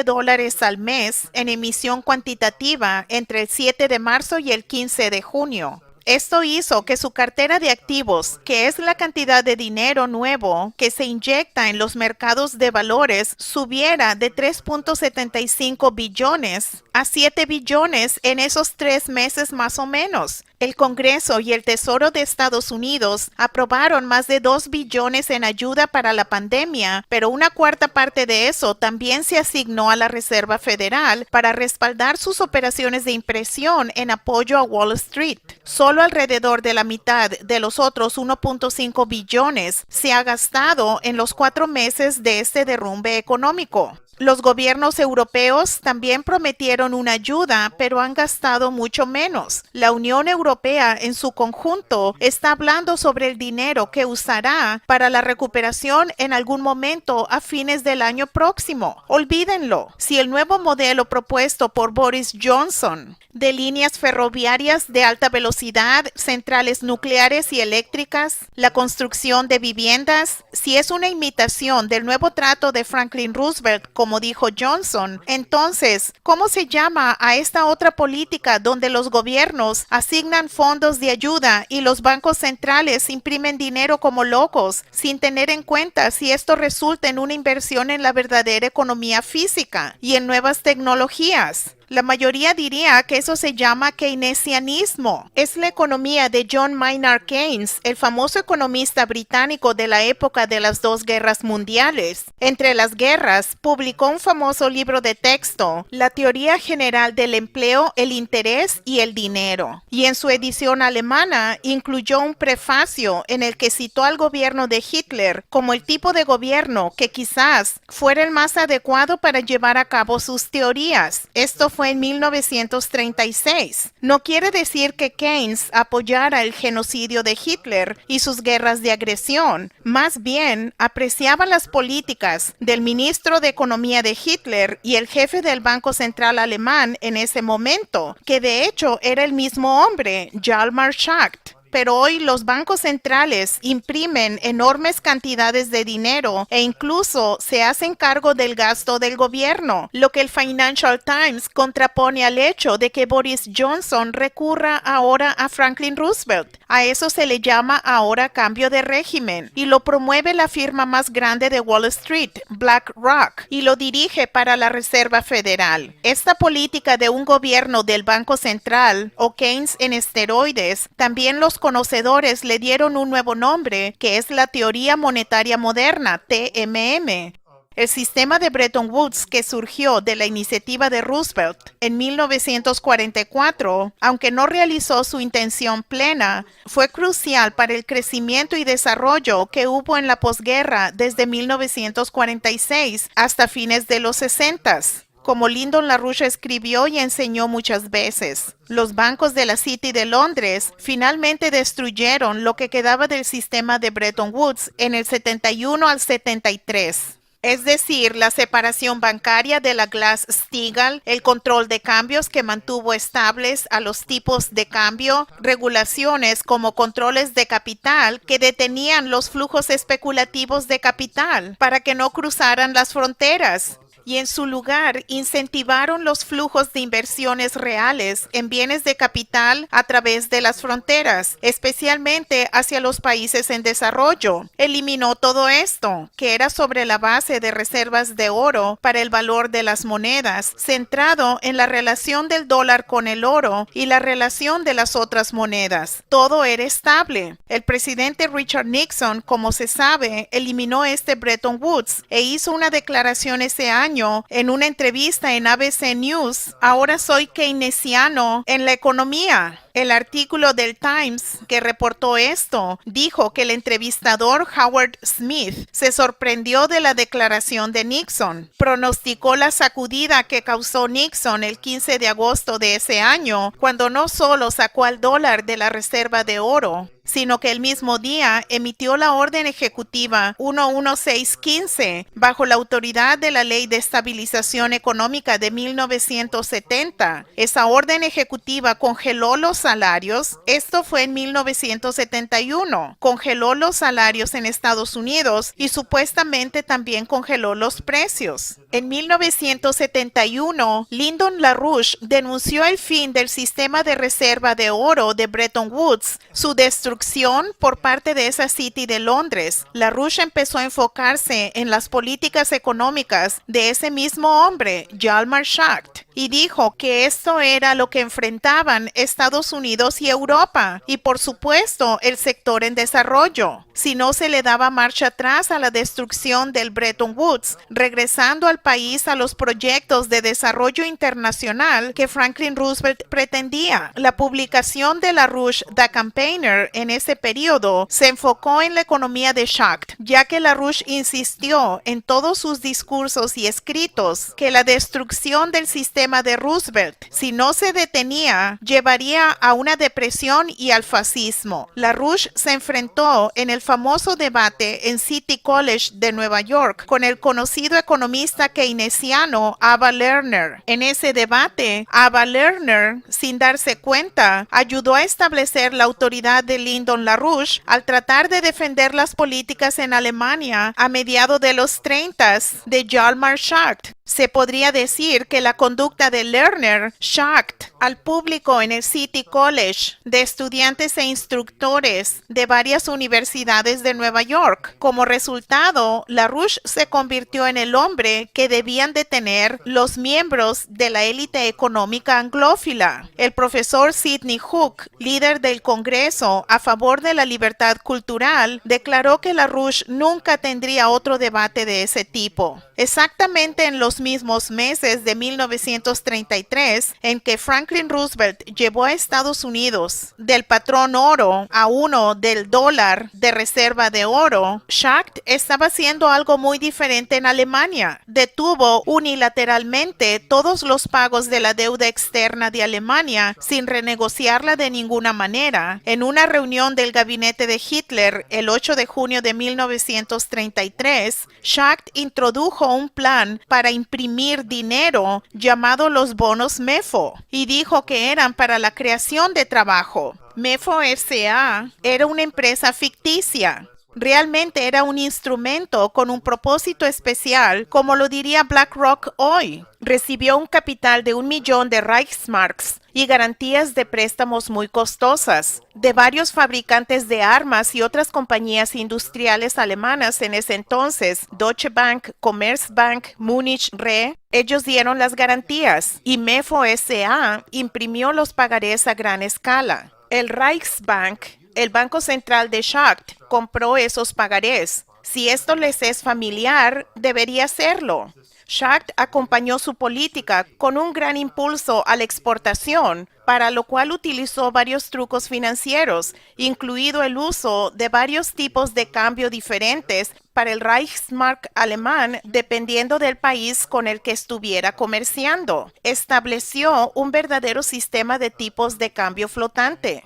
al mes en emisión cuantitativa entre el 7 de marzo y el 15 de junio. Esto hizo que su cartera de activos, que es la cantidad de dinero nuevo que se inyecta en los mercados de valores, subiera de 3.75 billones a 7 billones en esos 3 meses más o menos. El Congreso y el Tesoro de Estados Unidos aprobaron más de 2 billones en ayuda para la pandemia, pero una cuarta parte de eso también se asignó a la Reserva Federal para respaldar sus operaciones de impresión en apoyo a Wall Street. Solo alrededor de la mitad de los otros 1.5 billones se ha gastado en los 4 meses de este derrumbe económico. Los gobiernos europeos también prometieron una ayuda, pero han gastado mucho menos. La Unión Europea en su conjunto está hablando sobre el dinero que usará para la recuperación en algún momento a fines del año próximo. Olvídenlo. Si el nuevo modelo propuesto por Boris Johnson de líneas ferroviarias de alta velocidad, centrales nucleares y eléctricas, la construcción de viviendas, si es una imitación del nuevo trato de Franklin Roosevelt, como dijo Johnson, entonces, ¿cómo se llama a esta otra política donde los gobiernos asignan fondos de ayuda y los bancos centrales imprimen dinero como locos sin tener en cuenta si esto resulta en una inversión en la verdadera economía física y en nuevas tecnologías? La mayoría diría que eso se llama keynesianismo. Es la economía de John Maynard Keynes, el famoso economista británico de la época de las 2 guerras mundiales. Entre las guerras, publicó un famoso libro de texto, La teoría general del empleo, el interés y el dinero. Y en su edición alemana, incluyó un prefacio en el que citó al gobierno de Hitler como el tipo de gobierno que quizás fuera el más adecuado para llevar a cabo sus teorías. Esto fue en 1936. No quiere decir que Keynes apoyara el genocidio de Hitler y sus guerras de agresión. Más bien, apreciaba las políticas del ministro de Economía de Hitler y el jefe del Banco Central alemán en ese momento, que de hecho era el mismo hombre, Hjalmar Schacht. Pero hoy los bancos centrales imprimen enormes cantidades de dinero e incluso se hacen cargo del gasto del gobierno, lo que el Financial Times contrapone al hecho de que Boris Johnson recurra ahora a Franklin Roosevelt. A eso se le llama ahora cambio de régimen y lo promueve la firma más grande de Wall Street, BlackRock, y lo dirige para la Reserva Federal. Esta política de un gobierno del Banco Central o Keynes en esteroides también los conocedores le dieron un nuevo nombre, que es la teoría monetaria moderna, TMM. El sistema de Bretton Woods, que surgió de la iniciativa de Roosevelt en 1944, aunque no realizó su intención plena, fue crucial para el crecimiento y desarrollo que hubo en la posguerra desde 1946 hasta fines de los 60. Como Lyndon LaRouche escribió y enseñó muchas veces, los bancos de la City de Londres finalmente destruyeron lo que quedaba del sistema de Bretton Woods en el 71 al 73. Es decir, la separación bancaria de la Glass-Steagall, el control de cambios que mantuvo estables a los tipos de cambio, regulaciones como controles de capital que detenían los flujos especulativos de capital para que no cruzaran las fronteras. Y en su lugar incentivaron los flujos de inversiones reales en bienes de capital a través de las fronteras, especialmente hacia los países en desarrollo. Eliminó todo esto, que era sobre la base de reservas de oro para el valor de las monedas, centrado en la relación del dólar con el oro y la relación de las otras monedas. Todo era estable. El presidente Richard Nixon, como se sabe, eliminó este Bretton Woods e hizo una declaración ese año en una entrevista en ABC News: ahora soy keynesiano en la economía. El artículo del Times que reportó esto dijo que el entrevistador Howard Smith se sorprendió de la declaración de Nixon. Pronosticó la sacudida que causó Nixon el 15 de agosto de ese año, cuando no solo sacó al dólar de la reserva de oro, sino que el mismo día emitió la orden ejecutiva 11615 bajo la autoridad de la Ley de Estabilización Económica de 1970. Esa orden ejecutiva congeló los salarios. Esto fue en 1971. Congeló los salarios en Estados Unidos y supuestamente también congeló los precios. En 1971, Lyndon LaRouche denunció el fin del sistema de reserva de oro de Bretton Woods, su destrucción por parte de esa City de Londres. LaRouche empezó a enfocarse en las políticas económicas de ese mismo hombre, Hjalmar Schacht, y dijo que esto era lo que enfrentaban Estados Unidos y Europa, y por supuesto el sector en desarrollo, si no se le daba marcha atrás a la destrucción del Bretton Woods, regresando al país a los proyectos de desarrollo internacional que Franklin Roosevelt pretendía. La publicación de LaRouche, The Campaigner, en ese periodo se enfocó en la economía de Schacht, ya que LaRouche insistió en todos sus discursos y escritos que la destrucción del sistema de Roosevelt, si no se detenía, llevaría a una depresión y al fascismo. LaRouche se enfrentó en el famoso debate en City College de Nueva York con el conocido economista keynesiano Ava Lerner. En ese debate, Ava Lerner, sin darse cuenta, ayudó a establecer la autoridad de Lyndon LaRouche al tratar de defender las políticas en Alemania a mediados de los 30s de Hjalmar Schacht. Se podría decir que la conducta de Lerner, Schacht, al público en el City College de estudiantes e instructores de varias universidades de Nueva York. Como resultado, LaRouche se convirtió en el hombre que debían de tener los miembros de la élite económica anglófila. El profesor Sidney Hook, líder del Congreso a favor de la libertad cultural, declaró que LaRouche nunca tendría otro debate de ese tipo. Exactamente en los mismos meses de 1933 en que Franklin Roosevelt llevó a Estados Unidos del patrón oro a uno del dólar de reserva de oro, Schacht estaba haciendo algo muy diferente en Alemania. Detuvo unilateralmente todos los pagos de la deuda externa de Alemania sin renegociarla de ninguna manera. En una reunión del gabinete de Hitler el 8 de junio de 1933, Schacht introdujo un plan para imprimir dinero llamado los bonos MEFO y dijo que eran para la creación de trabajo. MEFO S.A. era una empresa ficticia. Realmente era un instrumento con un propósito especial, como lo diría BlackRock hoy. Recibió un capital de 1 millón de Reichsmarks y garantías de préstamos muy costosas de varios fabricantes de armas y otras compañías industriales alemanas en ese entonces, Deutsche Bank, Commerzbank, Munich Re. Ellos dieron las garantías y MEFO S.A. imprimió los pagarés a gran escala. El Reichsbank, el Banco Central de Schacht, compró esos pagarés. Si esto les es familiar, debería serlo. Schacht acompañó su política con un gran impulso a la exportación, para lo cual utilizó varios trucos financieros, incluido el uso de varios tipos de cambio diferentes para el Reichsmark alemán, dependiendo del país con el que estuviera comerciando. Estableció un verdadero sistema de tipos de cambio flotante.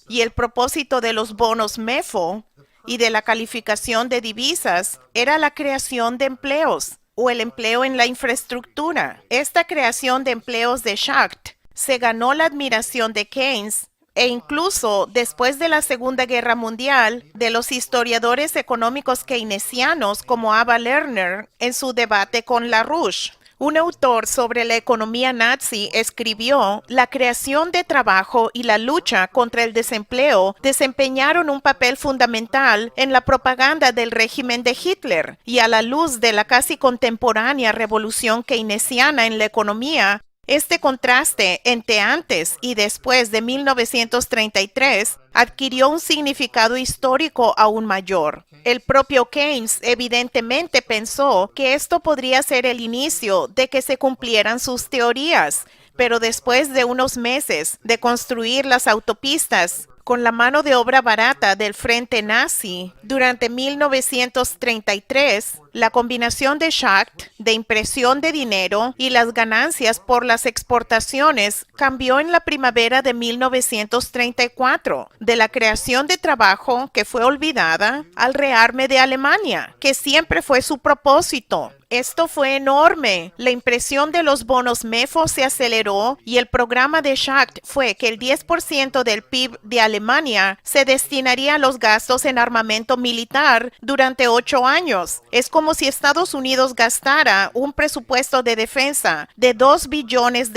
Y el propósito de los bonos MEFO y de la calificación de divisas era la creación de empleos o el empleo en la infraestructura. Esta creación de empleos de Schacht se ganó la admiración de Keynes e incluso después de la Segunda Guerra Mundial de los historiadores económicos keynesianos como Ava Lerner en su debate con LaRouche. Un autor sobre la economía nazi escribió: la creación de trabajo y la lucha contra el desempleo desempeñaron un papel fundamental en la propaganda del régimen de Hitler, y a la luz de la casi contemporánea revolución keynesiana en la economía, este contraste entre antes y después de 1933 adquirió un significado histórico aún mayor. El propio Keynes evidentemente pensó que esto podría ser el inicio de que se cumplieran sus teorías, pero después de unos meses de construir las autopistas con la mano de obra barata del frente nazi, durante 1933, la combinación de Schacht, de impresión de dinero y las ganancias por las exportaciones cambió en la primavera de 1934, de la creación de trabajo que fue olvidada al rearme de Alemania, que siempre fue su propósito. Esto fue enorme. La impresión de los bonos MEFO se aceleró y el programa de Schacht fue que el 10% del PIB de Alemania se destinaría a los gastos en armamento militar durante 8 años. Es como si Estados Unidos gastara un presupuesto de defensa de $2 billones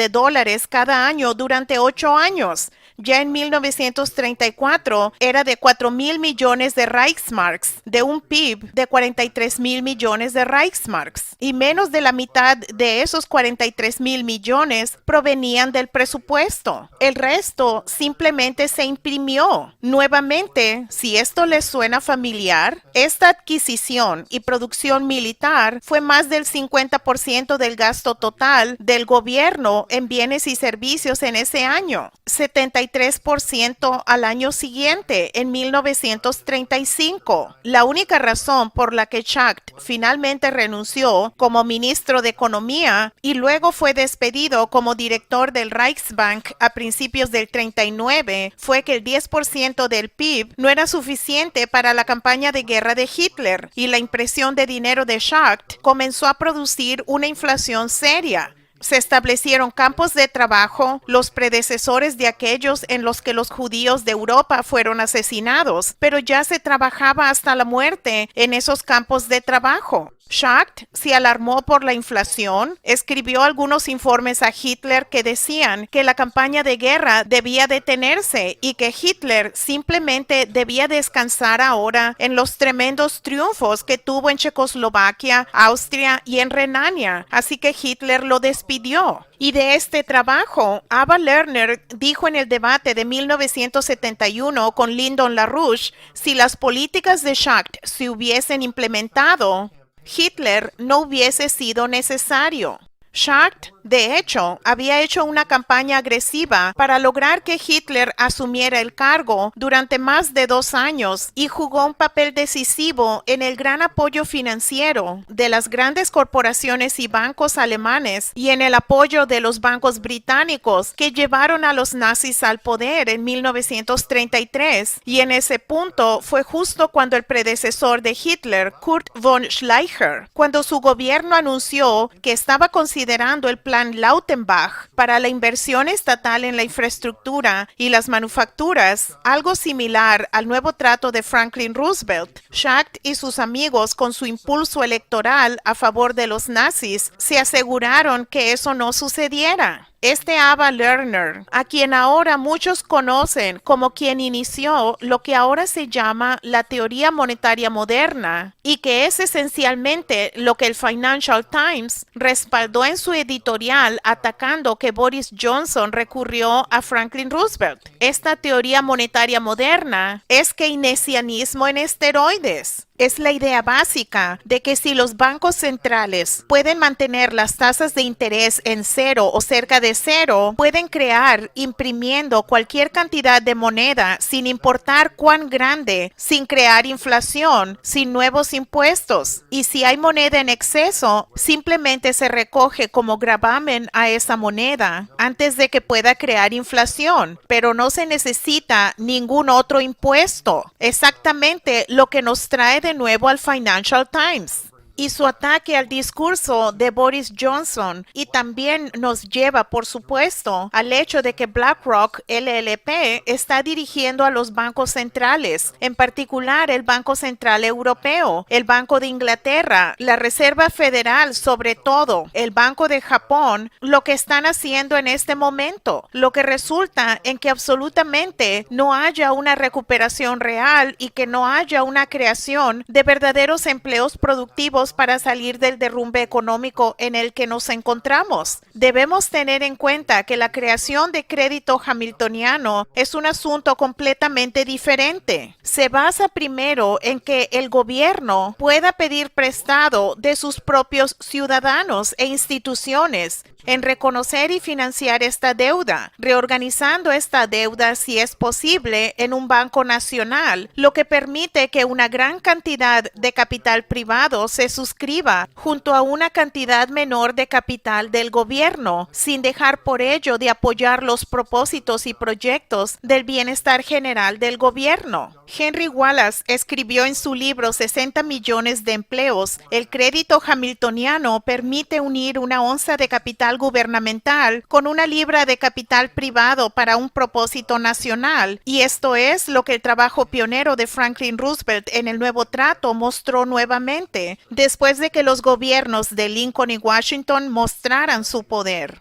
cada año durante 8 años. Ya en 1934 era de 4,000 millones de Reichsmarks, de un PIB de 43,000 millones de Reichsmarks. Y menos de la mitad de esos 43,000 millones provenían del presupuesto. El resto simplemente se imprimió. Nuevamente, si esto les suena familiar, esta adquisición y producción militar fue más del 50% del gasto total del gobierno en bienes y servicios en ese año. 73% al año siguiente, en 1935. La única razón por la que Schacht finalmente renunció como ministro de Economía y luego fue despedido como director del Reichsbank a principios del 39 fue que el 10% del PIB no era suficiente para la campaña de guerra de Hitler, y la impresión de dinero de Schacht comenzó a producir una inflación seria. Se establecieron campos de trabajo, los predecesores de aquellos en los que los judíos de Europa fueron asesinados, pero ya se trabajaba hasta la muerte en esos campos de trabajo. Schacht se alarmó por la inflación, escribió algunos informes a Hitler que decían que la campaña de guerra debía detenerse y que Hitler simplemente debía descansar ahora en los tremendos triunfos que tuvo en Checoslovaquia, Austria y en Renania, así que Hitler lo despidió. Y de este trabajo, Ava Lerner dijo en el debate de 1971 con Lyndon LaRouche, si las políticas de Schacht se hubiesen implementado, Hitler no hubiese sido necesario. Schacht, de hecho, había hecho una campaña agresiva para lograr que Hitler asumiera el cargo durante más de 2 años y jugó un papel decisivo en el gran apoyo financiero de las grandes corporaciones y bancos alemanes y en el apoyo de los bancos británicos que llevaron a los nazis al poder en 1933. Y en ese punto fue justo cuando el predecesor de Hitler, Kurt von Schleicher, cuando su gobierno anunció que estaba considerando el plan Lautenbach para la inversión estatal en la infraestructura y las manufacturas, algo similar al nuevo trato de Franklin Roosevelt. Schacht y sus amigos, con su impulso electoral a favor de los nazis, se aseguraron que eso no sucediera. Este Ava Lerner, a quien ahora muchos conocen como quien inició lo que ahora se llama la teoría monetaria moderna y que es esencialmente lo que el Financial Times respaldó en su editorial atacando que Boris Johnson recurrió a Franklin Roosevelt. Esta teoría monetaria moderna es keynesianismo en esteroides. Es la idea básica de que si los bancos centrales pueden mantener las tasas de interés en cero o cerca de cero, pueden crear imprimiendo cualquier cantidad de moneda sin importar cuán grande, sin crear inflación, sin nuevos impuestos. Y si hay moneda en exceso, simplemente se recoge como gravamen a esa moneda antes de que pueda crear inflación, pero no se necesita ningún otro impuesto. Exactamente lo que nos trae de nuevo al Financial Times. Y su ataque al discurso de Boris Johnson y también nos lleva, por supuesto, al hecho de que BlackRock LLP está dirigiendo a los bancos centrales, en particular el Banco Central Europeo, el Banco de Inglaterra, la Reserva Federal, sobre todo, el Banco de Japón, lo que están haciendo en este momento, lo que resulta en que absolutamente no haya una recuperación real y que no haya una creación de verdaderos empleos productivos para salir del derrumbe económico en el que nos encontramos. Debemos tener en cuenta que la creación de crédito hamiltoniano es un asunto completamente diferente. Se basa primero en que el gobierno pueda pedir prestado de sus propios ciudadanos e instituciones, en reconocer y financiar esta deuda, reorganizando esta deuda si es posible en un banco nacional, lo que permite que una gran cantidad de capital privado se suscriba junto a una cantidad menor de capital del gobierno, sin dejar por ello de apoyar los propósitos y proyectos del bienestar general del gobierno. Henry Wallace escribió en su libro 60 millones de empleos, el crédito hamiltoniano permite unir una onza de capital gubernamental con una libra de capital privado para un propósito nacional, y esto es lo que el trabajo pionero de Franklin Roosevelt en el Nuevo Trato mostró nuevamente, después de que los gobiernos de Lincoln y Washington mostraran su poder.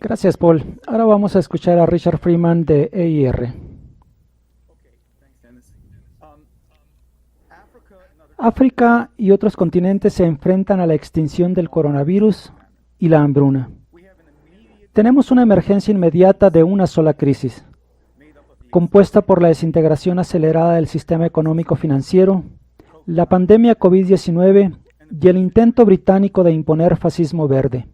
Gracias, Paul. Ahora vamos a escuchar a Richard Freeman de EIR. África y otros continentes se enfrentan a la extinción del coronavirus y la hambruna. Tenemos una emergencia inmediata de una sola crisis, compuesta por la desintegración acelerada del sistema económico financiero, la pandemia COVID-19 y el intento británico de imponer fascismo verde.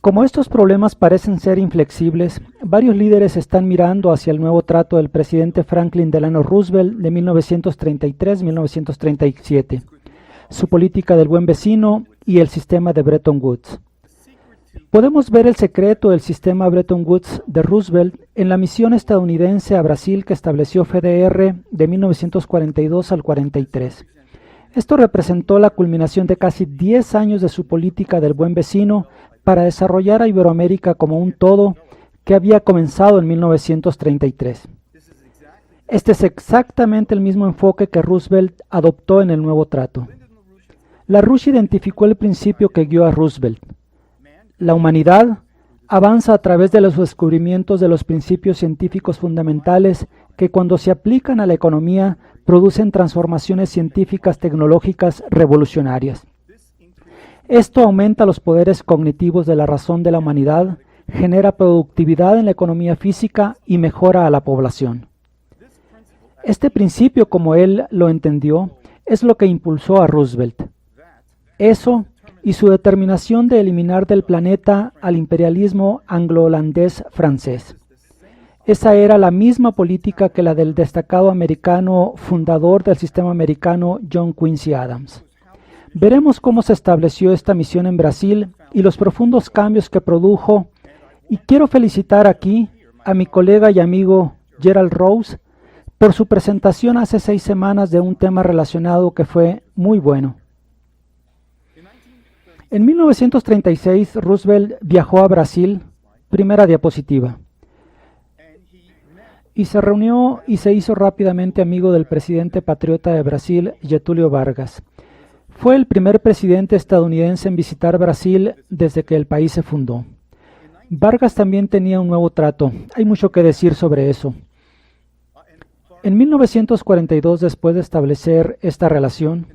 Como estos problemas parecen ser inflexibles, varios líderes están mirando hacia el nuevo trato del presidente Franklin Delano Roosevelt de 1933-1937, su política del buen vecino y el sistema de Bretton Woods. Podemos ver el secreto del sistema Bretton Woods de Roosevelt en la misión estadounidense a Brasil que estableció FDR de 1942 al 43. Esto representó la culminación de casi 10 años de su política del buen vecino para desarrollar a Iberoamérica como un todo que había comenzado en 1933. Este es exactamente el mismo enfoque que Roosevelt adoptó en el nuevo trato. LaRouche identificó el principio que guió a Roosevelt. La humanidad avanza a través de los descubrimientos de los principios científicos fundamentales que cuando se aplican a la economía producen transformaciones científicas tecnológicas revolucionarias. Esto aumenta los poderes cognitivos de la razón de la humanidad, genera productividad en la economía física y mejora a la población. Este principio, como él lo entendió, es lo que impulsó a Roosevelt. Eso y su determinación de eliminar del planeta al imperialismo anglo-holandés francés. Esa era la misma política que la del destacado americano fundador del sistema americano John Quincy Adams. Veremos cómo se estableció esta misión en Brasil y los profundos cambios que produjo, y quiero felicitar aquí a mi colega y amigo Gerald Rose por su presentación hace 6 semanas de un tema relacionado que fue muy bueno. En 1936, Roosevelt viajó a Brasil, primera diapositiva, y se reunió y se hizo rápidamente amigo del presidente patriota de Brasil, Getúlio Vargas. Fue el primer presidente estadounidense en visitar Brasil desde que el país se fundó. Vargas también tenía un nuevo trato. Hay mucho que decir sobre eso. En 1942, después de establecer esta relación,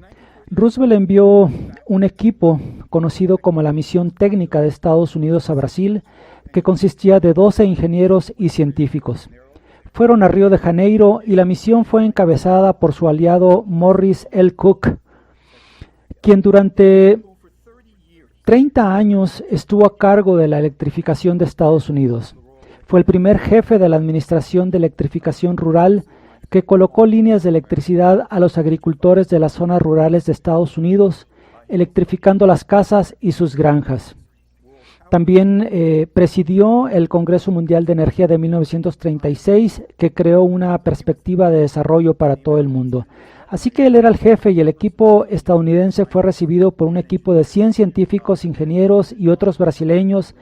Roosevelt envió un equipo conocido como la Misión Técnica de Estados Unidos a Brasil, que consistía de 12 ingenieros y científicos. fueron a Río de Janeiro y la misión fue encabezada por su aliado Morris L. Cook, quien durante 30 años estuvo a cargo de la electrificación de Estados Unidos. Fue el primer jefe de la Administración de Electrificación Rural que colocó líneas de electricidad a los agricultores de las zonas rurales de Estados Unidos, electrificando las casas y sus granjas. También presidió el Congreso Mundial de Energía de 1936, que creó una perspectiva de desarrollo para todo el mundo. Así que él era el jefe y el equipo estadounidense fue recibido por un equipo de 100 científicos, ingenieros y otros brasileños,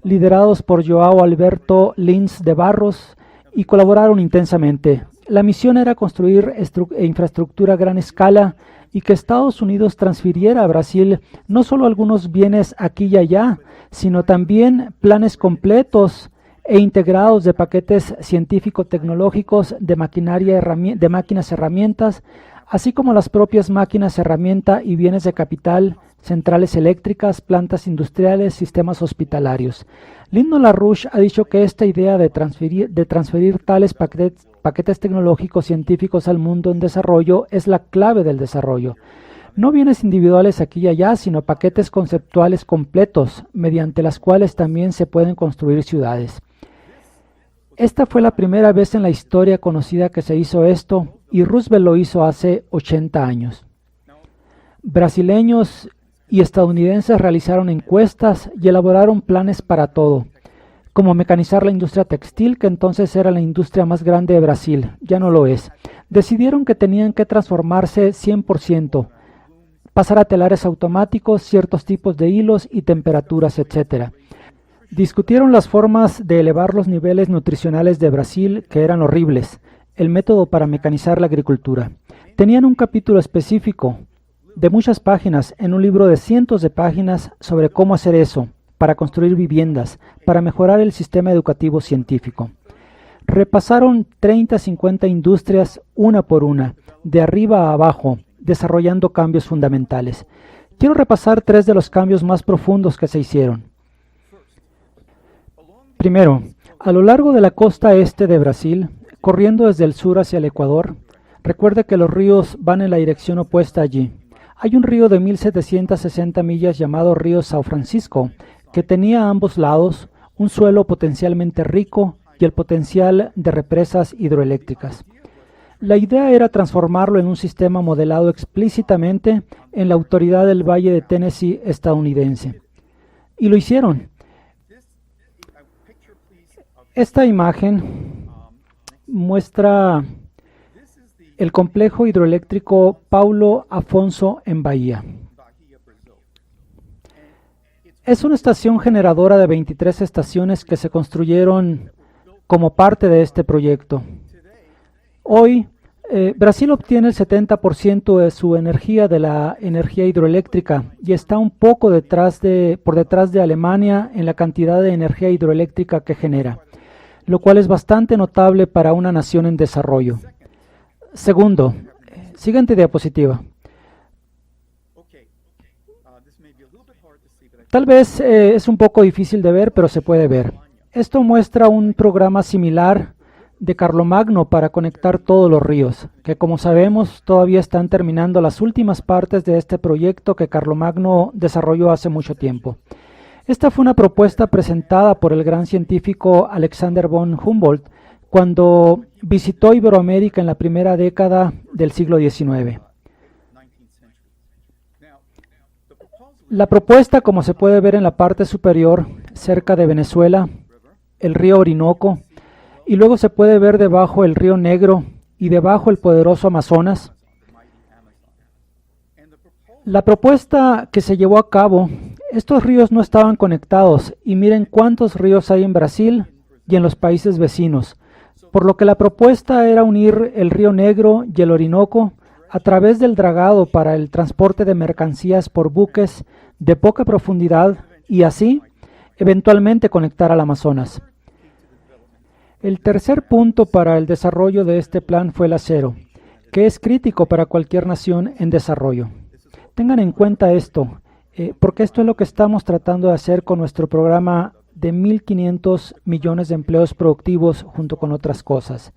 liderados por João Alberto Lins de Barros, y colaboraron intensamente. La misión era construir infraestructura a gran escala y que Estados Unidos transfiriera a Brasil no solo algunos bienes aquí y allá, sino también planes completos e integrados de paquetes científico-tecnológicos, de maquinaria, de máquinas herramientas, así como las propias máquinas herramienta y bienes de capital, centrales eléctricas, plantas industriales, sistemas hospitalarios. Lyndon LaRouche ha dicho que esta idea de transferir tales paquetes tecnológicos científicos al mundo en desarrollo es la clave del desarrollo. No bienes individuales aquí y allá, sino paquetes conceptuales completos, mediante las cuales también se pueden construir ciudades. Esta fue la primera vez en la historia conocida que se hizo esto, y Roosevelt lo hizo hace 80 años. Brasileños y estadounidenses realizaron encuestas y elaboraron planes para todo, como mecanizar la industria textil, que entonces era la industria más grande de Brasil, ya no lo es. Decidieron que tenían que transformarse 100%, pasar a telares automáticos, ciertos tipos de hilos y temperaturas, etc. Discutieron las formas de elevar los niveles nutricionales de Brasil, que eran horribles, el método para mecanizar la agricultura. Tenían un capítulo específico de muchas páginas en un libro de cientos de páginas sobre cómo hacer eso, para construir viviendas, para mejorar el sistema educativo científico. Repasaron 30-50 industrias una por una, de arriba a abajo, desarrollando cambios fundamentales. Quiero repasar 3 de los cambios más profundos que se hicieron. Primero, a lo largo de la costa este de Brasil, corriendo desde el sur hacia el Ecuador, recuerde que los ríos van en la dirección opuesta allí. Hay un río de 1760 millas llamado Río São Francisco, que tenía a ambos lados un suelo potencialmente rico y el potencial de represas hidroeléctricas. La idea era transformarlo en un sistema modelado explícitamente en la Autoridad del Valle de Tennessee estadounidense. Y lo hicieron. Esta imagen muestra el complejo hidroeléctrico Paulo Afonso en Bahía. Es una estación generadora de 23 estaciones que se construyeron como parte de este proyecto. Hoy, Brasil obtiene el 70% de su energía de la energía hidroeléctrica y está un poco por detrás de Alemania en la cantidad de energía hidroeléctrica que genera, lo cual es bastante notable para una nación en desarrollo. Segundo, siguiente diapositiva. Tal vez es un poco difícil de ver, pero se puede ver. Esto muestra un programa similar de Carlomagno para conectar todos los ríos, que como sabemos todavía están terminando las últimas partes de este proyecto que Carlomagno desarrolló hace mucho tiempo. Esta fue una propuesta presentada por el gran científico Alexander von Humboldt cuando visitó Iberoamérica en la primera década del siglo XIX. La propuesta, como se puede ver en la parte superior, cerca de Venezuela, el río Orinoco, y luego se puede ver debajo el río Negro y debajo el poderoso Amazonas. La propuesta que se llevó a cabo, estos ríos no estaban conectados, y miren cuántos ríos hay en Brasil y en los países vecinos, por lo que la propuesta era unir el río Negro y el Orinoco a través del dragado para el transporte de mercancías por buques de poca profundidad y así eventualmente conectar al Amazonas. El tercer punto para el desarrollo de este plan fue el acero, que es crítico para cualquier nación en desarrollo. Tengan en cuenta esto, porque esto es lo que estamos tratando de hacer con nuestro programa de 1.500 millones de empleos productivos junto con otras cosas.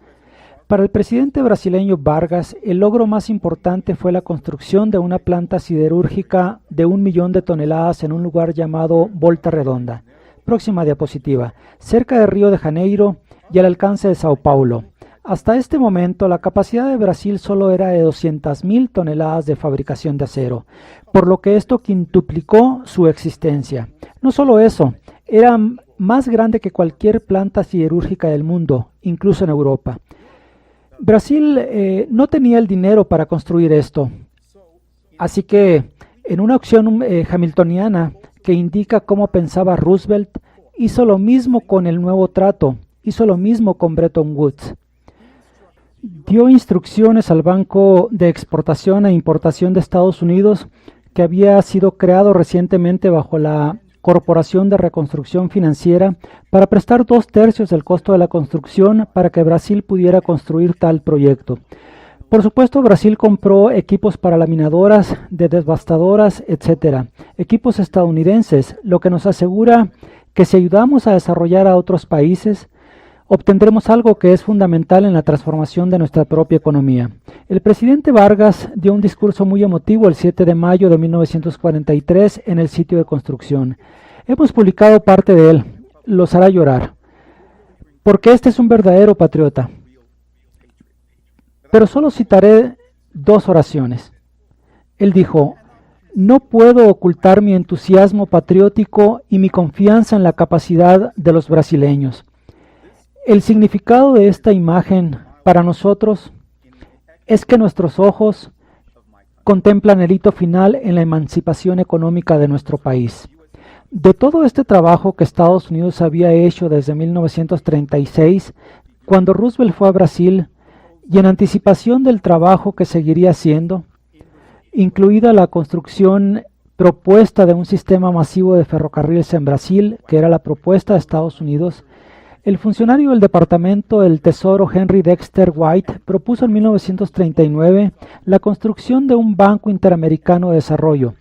Para el presidente brasileño Vargas, el logro más importante fue la construcción de una planta siderúrgica de 1 millón de toneladas en un lugar llamado Volta Redonda. Próxima diapositiva, cerca de Río de Janeiro y al alcance de Sao Paulo. Hasta este momento, la capacidad de Brasil solo era de 200.000 toneladas de fabricación de acero, por lo que esto quintuplicó su existencia. No solo eso, era más grande que cualquier planta siderúrgica del mundo, incluso en Europa. Brasil no tenía el dinero para construir esto, así que en una opción hamiltoniana que indica cómo pensaba Roosevelt, hizo lo mismo con el nuevo trato, hizo lo mismo con Bretton Woods. Dio instrucciones al Banco de Exportación e Importación de Estados Unidos, que había sido creado recientemente bajo la Corporación de Reconstrucción Financiera, para prestar 2/3 del costo de la construcción para que Brasil pudiera construir tal proyecto. Por supuesto, Brasil compró equipos para laminadoras, de devastadoras, etc. Equipos estadounidenses, lo que nos asegura que si ayudamos a desarrollar a otros países, obtendremos algo que es fundamental en la transformación de nuestra propia economía. El presidente Vargas dio un discurso muy emotivo el 7 de mayo de 1943 en el sitio de construcción. Hemos publicado parte de él, los hará llorar, porque este es un verdadero patriota. Pero solo citaré 2 oraciones. Él dijo: no puedo ocultar mi entusiasmo patriótico y mi confianza en la capacidad de los brasileños. El significado de esta imagen para nosotros es que nuestros ojos contemplan el hito final en la emancipación económica de nuestro país. De todo este trabajo que Estados Unidos había hecho desde 1936, cuando Roosevelt fue a Brasil, y en anticipación del trabajo que seguiría haciendo, incluida la construcción propuesta de un sistema masivo de ferrocarriles en Brasil, que era la propuesta de Estados Unidos, el funcionario del Departamento del Tesoro Henry Dexter White propuso en 1939 la construcción de un Banco Interamericano de Desarrollo,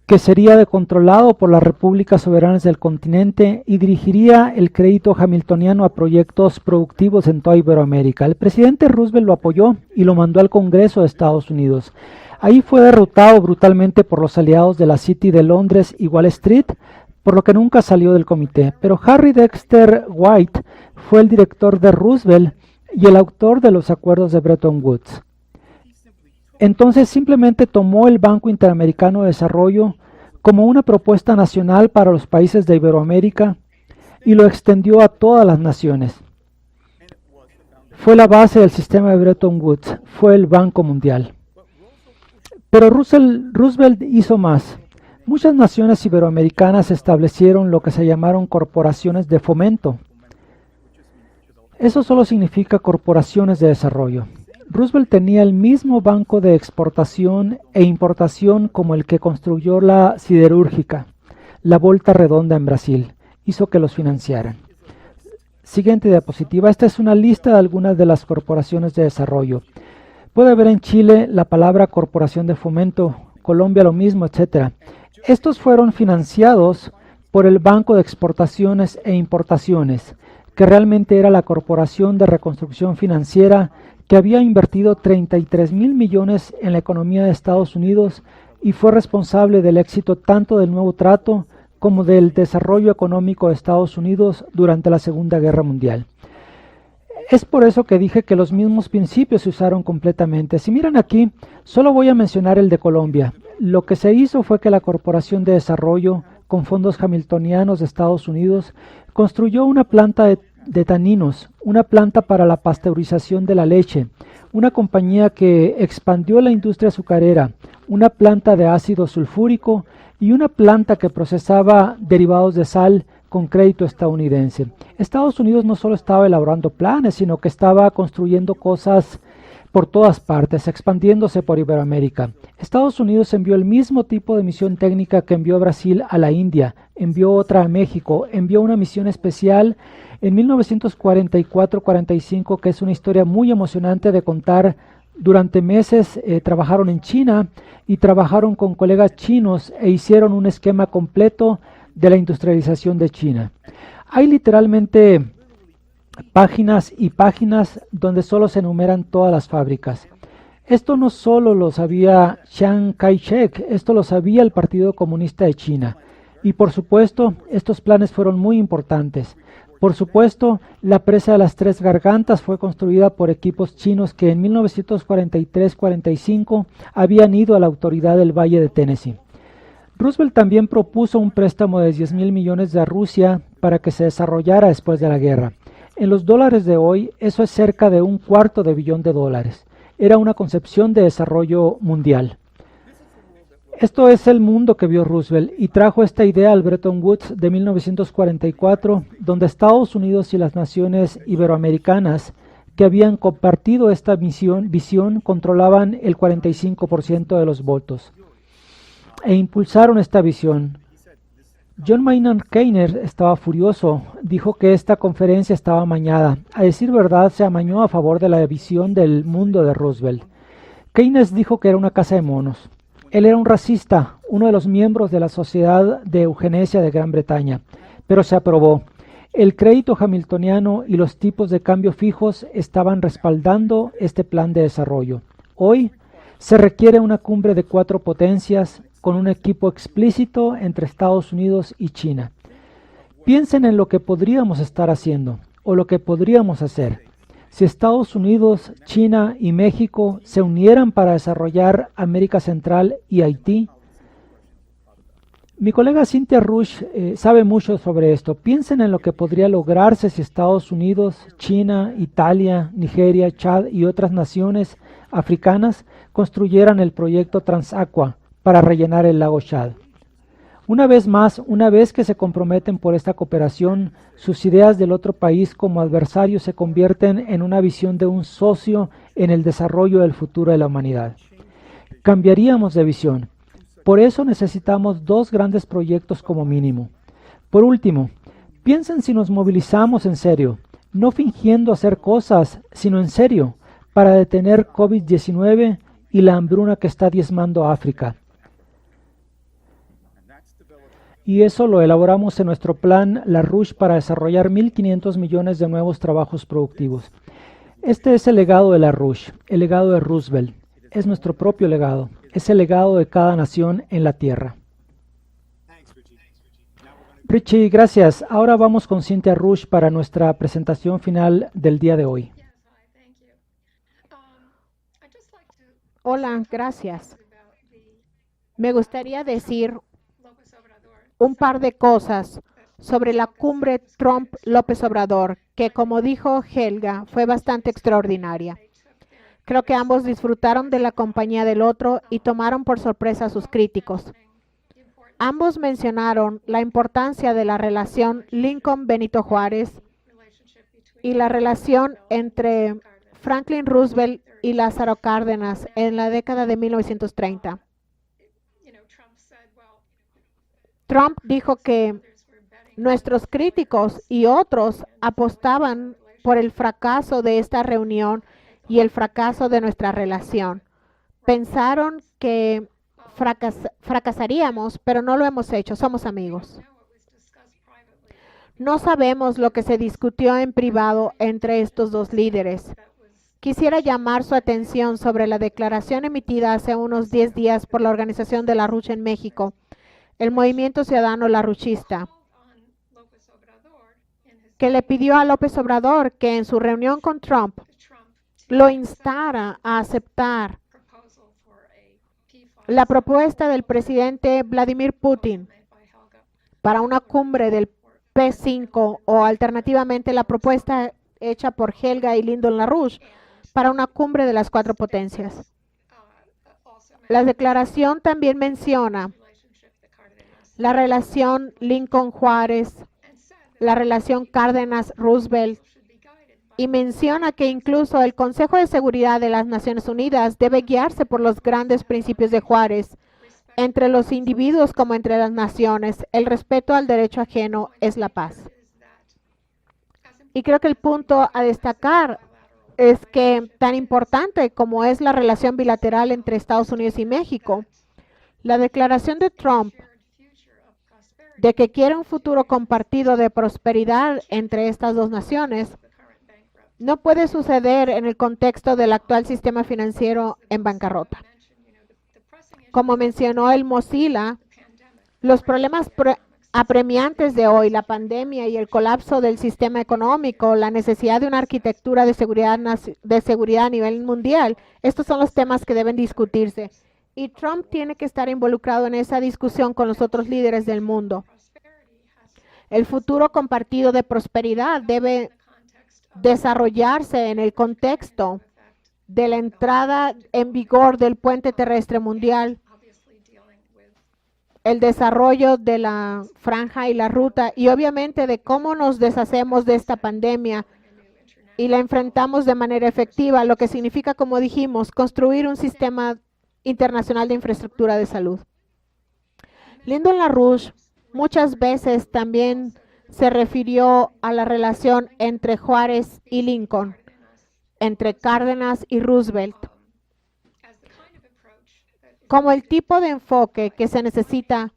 que sería controlado por las repúblicas soberanas del continente y dirigiría el crédito hamiltoniano a proyectos productivos en toda Iberoamérica. El presidente Roosevelt lo apoyó y lo mandó al Congreso de Estados Unidos. Ahí fue derrotado brutalmente por los aliados de la City de Londres y Wall Street, por lo que nunca salió del comité. Pero Harry Dexter White fue el director de Roosevelt y el autor de los acuerdos de Bretton Woods. Entonces simplemente tomó el Banco Interamericano de Desarrollo como una propuesta nacional para los países de Iberoamérica y lo extendió a todas las naciones. Fue la base del sistema de Bretton Woods, fue el Banco Mundial. Pero Roosevelt hizo más. Muchas naciones iberoamericanas establecieron lo que se llamaron corporaciones de fomento. Eso solo significa corporaciones de desarrollo. Roosevelt tenía el mismo banco de exportación e importación como el que construyó la siderúrgica, la Volta Redonda en Brasil. Hizo que los financiaran. Siguiente diapositiva. Esta es una lista de algunas de las corporaciones de desarrollo. Puede ver en Chile la palabra corporación de fomento, Colombia lo mismo, etc. Estos fueron financiados por el Banco de Exportaciones e Importaciones, que realmente era la Corporación de Reconstrucción Financiera que había invertido 33.000 millones en la economía de Estados Unidos y fue responsable del éxito tanto del nuevo trato como del desarrollo económico de Estados Unidos durante la Segunda Guerra Mundial. Es por eso que dije que los mismos principios se usaron completamente. Si miran aquí, solo voy a mencionar el de Colombia. Lo que se hizo fue que la Corporación de Desarrollo, con fondos hamiltonianos de Estados Unidos, construyó una planta de taninos, una planta para la pasteurización de la leche, una compañía que expandió la industria azucarera, una planta de ácido sulfúrico y una planta que procesaba derivados de sal con crédito estadounidense. Estados Unidos no solo estaba elaborando planes, sino que estaba construyendo cosas por todas partes, expandiéndose por Iberoamérica. Estados Unidos envió el mismo tipo de misión técnica que envió Brasil a la India, envió otra a México, envió una misión especial en 1944-45, que es una historia muy emocionante de contar. Durante meses trabajaron en China y trabajaron con colegas chinos e hicieron un esquema completo de la industrialización de China. Hay literalmente páginas y páginas donde solo se enumeran todas las fábricas. Esto no solo lo sabía Chiang Kai-shek, esto lo sabía el Partido Comunista de China. Y por supuesto, estos planes fueron muy importantes. Por supuesto, la presa de las Tres Gargantas fue construida por equipos chinos que en 1943-45 habían ido a la autoridad del Valle de Tennessee. Roosevelt también propuso un préstamo de 10,000 millones de Rusia para que se desarrollara después de la guerra. En los dólares de hoy, eso es cerca de $250 millones. Era una concepción de desarrollo mundial. Esto es el mundo que vio Roosevelt y trajo esta idea al Bretton Woods de 1944, donde Estados Unidos y las naciones iberoamericanas que habían compartido esta visión controlaban el 45% de los votos e impulsaron esta visión. John Maynard Keynes estaba furioso, dijo que esta conferencia estaba amañada. A decir verdad, se amañó a favor de la visión del mundo de Roosevelt. Keynes dijo que era una caza de monos. Él era un racista, uno de los miembros de la Sociedad de Eugenesia de Gran Bretaña, pero se aprobó. El crédito hamiltoniano y los tipos de cambio fijos estaban respaldando este plan de desarrollo. Hoy se requiere una cumbre de 4 potencias con un equipo explícito entre Estados Unidos y China. Piensen en lo que podríamos estar haciendo o lo que podríamos hacer si Estados Unidos, China y México se unieran para desarrollar América Central y Haití. Mi colega Cynthia Rush sabe mucho sobre esto. Piensen en lo que podría lograrse si Estados Unidos, China, Italia, Nigeria, Chad y otras naciones africanas construyeran el proyecto Transaqua para rellenar el lago Chad. Una vez más, una vez que se comprometen por esta cooperación, sus ideas del otro país como adversarios se convierten en una visión de un socio en el desarrollo del futuro de la humanidad. Cambiaríamos de visión. Por eso necesitamos 2 grandes proyectos como mínimo. Por último, piensen si nos movilizamos en serio, no fingiendo hacer cosas, sino en serio, para detener COVID-19 y la hambruna que está diezmando a África. Y eso lo elaboramos en nuestro plan LaRouche para desarrollar 1.500 millones de nuevos trabajos productivos. Este es el legado de LaRouche, el legado de Roosevelt. Es nuestro propio legado, es el legado de cada nación en la Tierra. Richie, gracias. Ahora vamos con Cynthia Rush para nuestra presentación final del día de hoy. Hola, gracias. Me gustaría decir un par de cosas sobre la cumbre Trump-López Obrador, que como dijo Helga, fue bastante extraordinaria. Creo que ambos disfrutaron de la compañía del otro y tomaron por sorpresa a sus críticos. Ambos mencionaron la importancia de la relación Lincoln-Benito Juárez y la relación entre Franklin Roosevelt y Lázaro Cárdenas en la década de 1930. Trump dijo que nuestros críticos y otros apostaban por el fracaso de esta reunión y el fracaso de nuestra relación. Pensaron que fracasaríamos, pero no lo hemos hecho, somos amigos. No sabemos lo que se discutió en privado entre estos 2 líderes. Quisiera llamar su atención sobre la declaración emitida hace unos 10 días por la organización de LaRouche en México, el Movimiento Ciudadano LaRouchista, que le pidió a López Obrador que en su reunión con Trump lo instara a aceptar la propuesta del presidente Vladimir Putin para una cumbre del P5 o alternativamente la propuesta hecha por Helga y Lyndon LaRouche para una cumbre de las 4 potencias. La declaración también menciona la relación Lincoln-Juárez, la relación Cárdenas-Roosevelt, y menciona que incluso el Consejo de Seguridad de las Naciones Unidas debe guiarse por los grandes principios de Juárez. Entre los individuos como entre las naciones, el respeto al derecho ajeno es la paz. Y creo que el punto a destacar es que tan importante como es la relación bilateral entre Estados Unidos y México, la declaración de Trump de que quiere un futuro compartido de prosperidad entre estas dos naciones, no puede suceder en el contexto del actual sistema financiero en bancarrota. Como mencionó el Mozilla, los problemas apremiantes de hoy, la pandemia y el colapso del sistema económico, la necesidad de una arquitectura de seguridad a nivel mundial, estos son los temas que deben discutirse. Y Trump tiene que estar involucrado en esa discusión con los otros líderes del mundo. El futuro compartido de prosperidad debe desarrollarse en el contexto de la entrada en vigor del puente terrestre mundial, el desarrollo de la franja y la ruta y obviamente de cómo nos deshacemos de esta pandemia y la enfrentamos de manera efectiva, lo que significa, como dijimos, construir un sistema internacional de infraestructura de salud. Lyndon LaRouche muchas veces también se refirió a la relación entre Juárez y Lincoln, entre Cárdenas y Roosevelt, como el tipo de enfoque que se necesita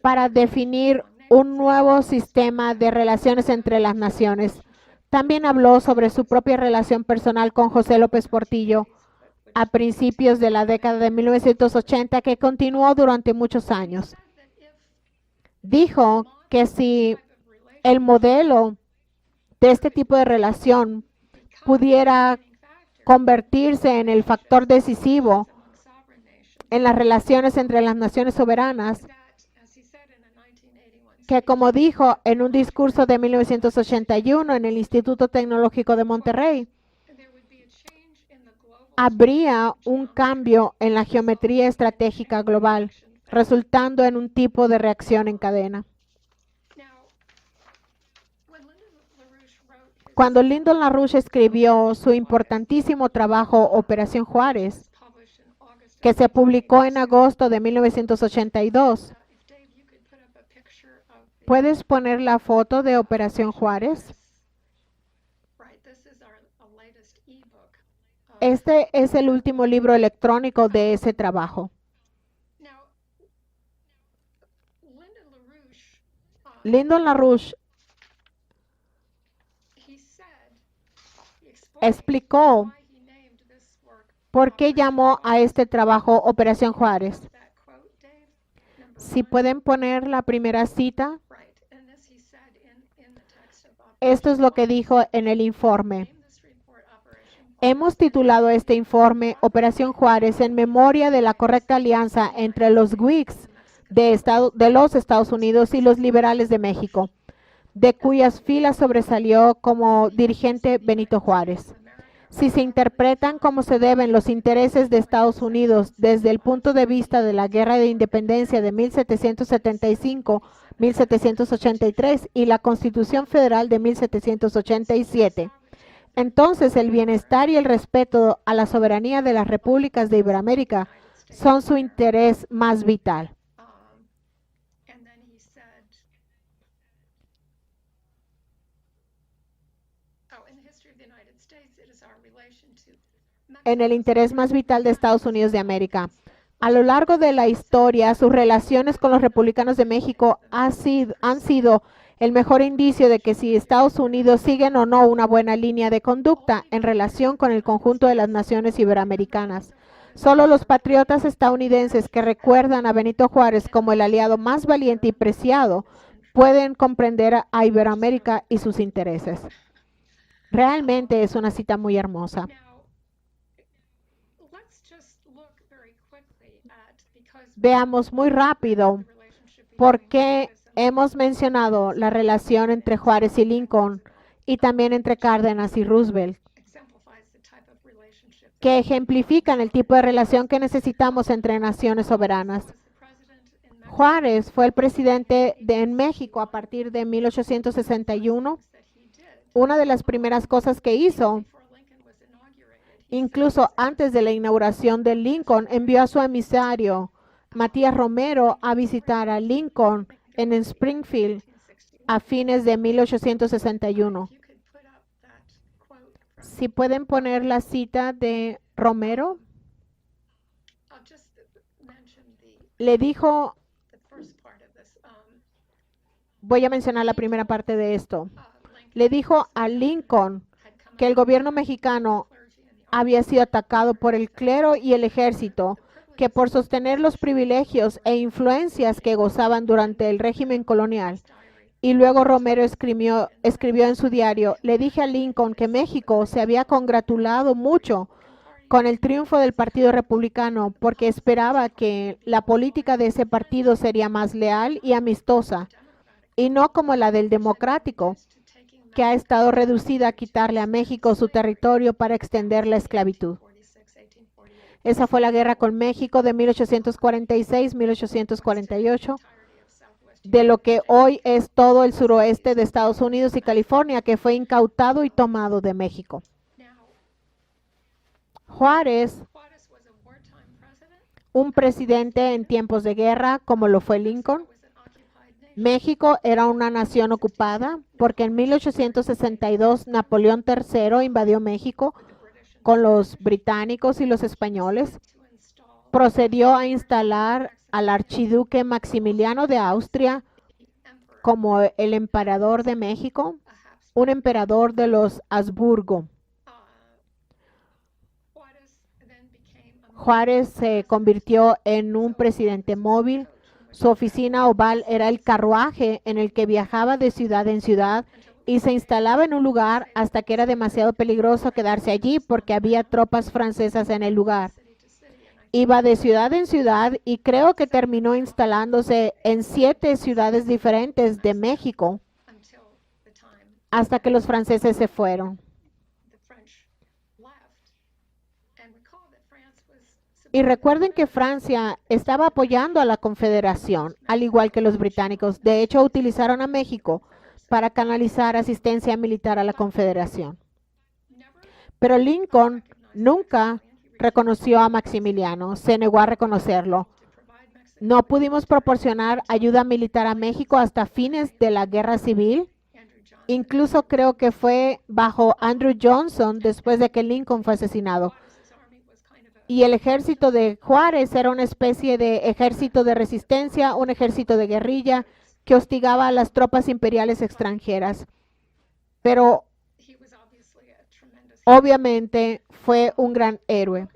para definir un nuevo sistema de relaciones entre las naciones. También habló sobre su propia relación personal con José López Portillo a principios de la década de 1980, que continuó durante muchos años. Dijo que si el modelo de este tipo de relación pudiera convertirse en el factor decisivo en las relaciones entre las naciones soberanas, que como dijo en un discurso de 1981 en el Instituto Tecnológico de Monterrey, habría un cambio en la geometría estratégica global, resultando en un tipo de reacción en cadena. Cuando Lyndon LaRouche escribió su importantísimo trabajo Operación Juárez, que se publicó en agosto de 1982, ¿puedes poner la foto de Operación Juárez? Este es el último libro electrónico de ese trabajo. Lyndon LaRouche explicó por qué llamó a este trabajo Operación Juárez. Si pueden poner la primera cita. Esto es lo que dijo en el informe. Hemos titulado este informe Operación Juárez en memoria de la correcta alianza entre los Whigs de los Estados Unidos y los liberales de México, de cuyas filas sobresalió como dirigente Benito Juárez. Si se interpretan como se deben los intereses de Estados Unidos desde el punto de vista de la Guerra de Independencia de 1775-1783 y la Constitución Federal de 1787, entonces el bienestar y el respeto a la soberanía de las repúblicas de Iberoamérica son su interés más vital. En el interés más vital de Estados Unidos de América. A lo largo de la historia, sus relaciones con los republicanos de México han sido el mejor indicio de que si Estados Unidos siguen o no una buena línea de conducta en relación con el conjunto de las naciones iberoamericanas. Solo los patriotas estadounidenses que recuerdan a Benito Juárez como el aliado más valiente y preciado pueden comprender a Iberoamérica y sus intereses. Realmente es una cita muy hermosa. Veamos muy rápido por qué hemos mencionado la relación entre Juárez y Lincoln y también entre Cárdenas y Roosevelt, que ejemplifican el tipo de relación que necesitamos entre naciones soberanas. Juárez fue el presidente en México a partir de 1861. Una de las primeras cosas que hizo, incluso antes de la inauguración de Lincoln, envió a su emisario Matías Romero a visitar a Lincoln en Springfield a fines de 1861. Si pueden poner la cita de Romero. Le dijo voy a mencionar la primera parte de esto. Le dijo a Lincoln que el gobierno mexicano había sido atacado por el clero y el ejército, que por sostener los privilegios e influencias que gozaban durante el régimen colonial. Y luego Romero escribió en su diario, le dije a Lincoln que México se había congratulado mucho con el triunfo del Partido Republicano porque esperaba que la política de ese partido sería más leal y amistosa, y no como la del Democrático, que ha estado reducida a quitarle a México su territorio para extender la esclavitud. Esa fue la guerra con México de 1846-1848, de lo que hoy es todo el suroeste de Estados Unidos y California, que fue incautado y tomado de México. Juárez, un presidente en tiempos de guerra, como lo fue Lincoln. México era una nación ocupada porque en 1862 Napoleón III invadió México con los británicos y los españoles. Procedió a instalar al archiduque Maximiliano de Austria como el emperador de México, un emperador de los Habsburgo. Juárez se convirtió en un presidente móvil. Su oficina oval era el carruaje en el que viajaba de ciudad en ciudad y se instalaba en un lugar hasta que era demasiado peligroso quedarse allí porque había tropas francesas en el lugar. Iba de ciudad en ciudad y creo que terminó instalándose en 7 ciudades diferentes de México hasta que los franceses se fueron. Y recuerden que Francia estaba apoyando a la Confederación, al igual que los británicos. De hecho, utilizaron a México para canalizar asistencia militar a la Confederación. Pero Lincoln nunca reconoció a Maximiliano, se negó a reconocerlo. No pudimos proporcionar ayuda militar a México hasta fines de la Guerra Civil. Incluso creo que fue bajo Andrew Johnson después de que Lincoln fue asesinado. Y el ejército de Juárez era una especie de ejército de resistencia, un ejército de guerrilla que hostigaba a las tropas imperiales extranjeras. Pero obviamente fue un gran héroe.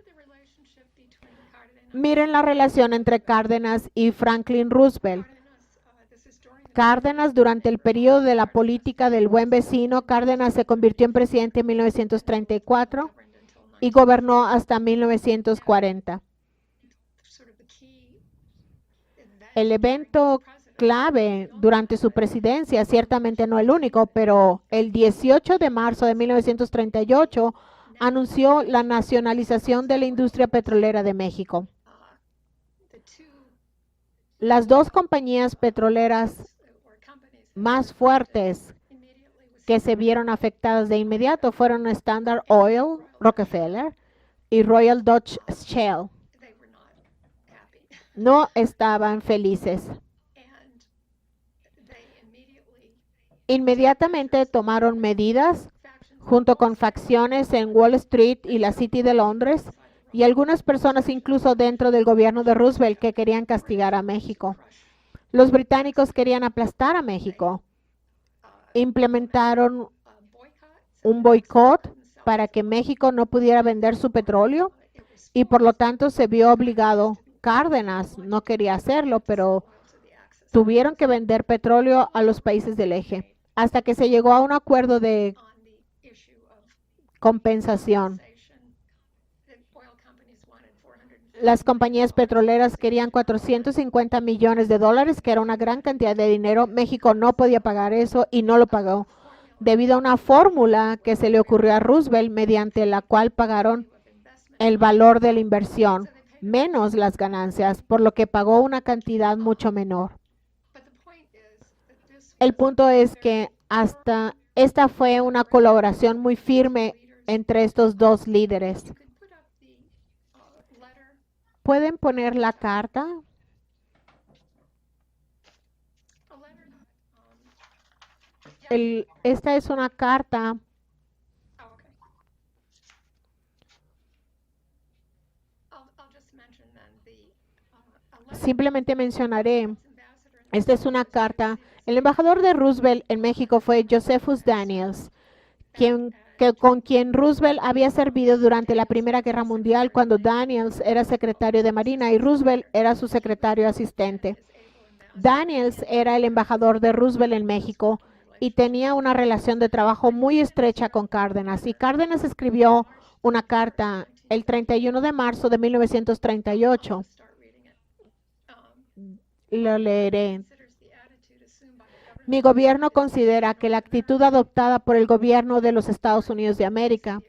Miren la relación entre Cárdenas y Franklin Roosevelt. Cárdenas, durante el periodo de la política del buen vecino, Cárdenas se convirtió en presidente en 1934 y gobernó hasta 1940. El evento clave durante su presidencia, ciertamente no el único, pero el 18 de marzo de 1938 anunció la nacionalización de la industria petrolera de México. Las 2 compañías petroleras más fuertes que se vieron afectadas de inmediato fueron Standard Oil, Rockefeller y Royal Dutch Shell. No estaban felices. Inmediatamente tomaron medidas junto con facciones en Wall Street y la City de Londres y algunas personas incluso dentro del gobierno de Roosevelt que querían castigar a México. Los británicos querían aplastar a México. Implementaron un boicot para que México no pudiera vender su petróleo y por lo tanto se vio obligado. Cárdenas no quería hacerlo, pero tuvieron que vender petróleo a los países del eje hasta que se llegó a un acuerdo de compensación. Las compañías petroleras querían 450 millones de dólares, que era una gran cantidad de dinero. México no podía pagar eso y no lo pagó, debido a una fórmula que se le ocurrió a Roosevelt, mediante la cual pagaron el valor de la inversión menos las ganancias, por lo que pagó una cantidad mucho menor. El punto es que hasta esta fue una colaboración muy firme entre estos 2 líderes. ¿Pueden poner la carta? Esta es una carta simplemente mencionaré Esta es una carta. El embajador de Roosevelt en México fue Josephus Daniels, con quien Roosevelt había servido durante la Primera Guerra Mundial cuando Daniels era secretario de Marina y Roosevelt era su secretario asistente. Daniels era el embajador de Roosevelt en México y tenía una relación de trabajo muy estrecha con Cárdenas. Y Cárdenas escribió una carta el 31 de marzo de 1938. Lo leeré. Mi gobierno considera que la actitud adoptada por el gobierno de los Estados Unidos de América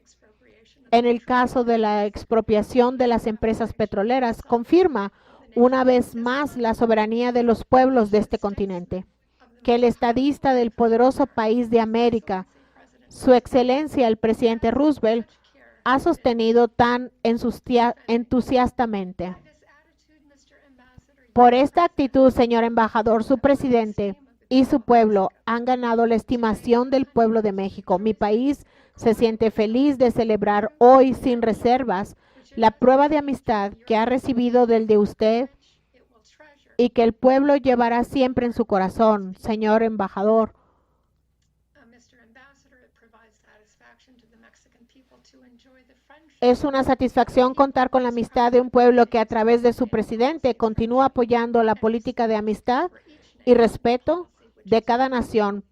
en el caso de la expropiación de las empresas petroleras confirma una vez más la soberanía de los pueblos de este continente, que el estadista del poderoso país de América, Su Excelencia el presidente Roosevelt, ha sostenido tan entusiastamente. Por esta actitud, señor embajador, su presidente y su pueblo han ganado la estimación del pueblo de México. Mi país se siente feliz de celebrar hoy sin reservas la prueba de amistad que ha recibido del de usted y que el pueblo llevará siempre en su corazón, señor embajador. Es una satisfacción contar con la amistad de un pueblo que a través de su presidente continúa apoyando la política de amistad y respeto de cada nación,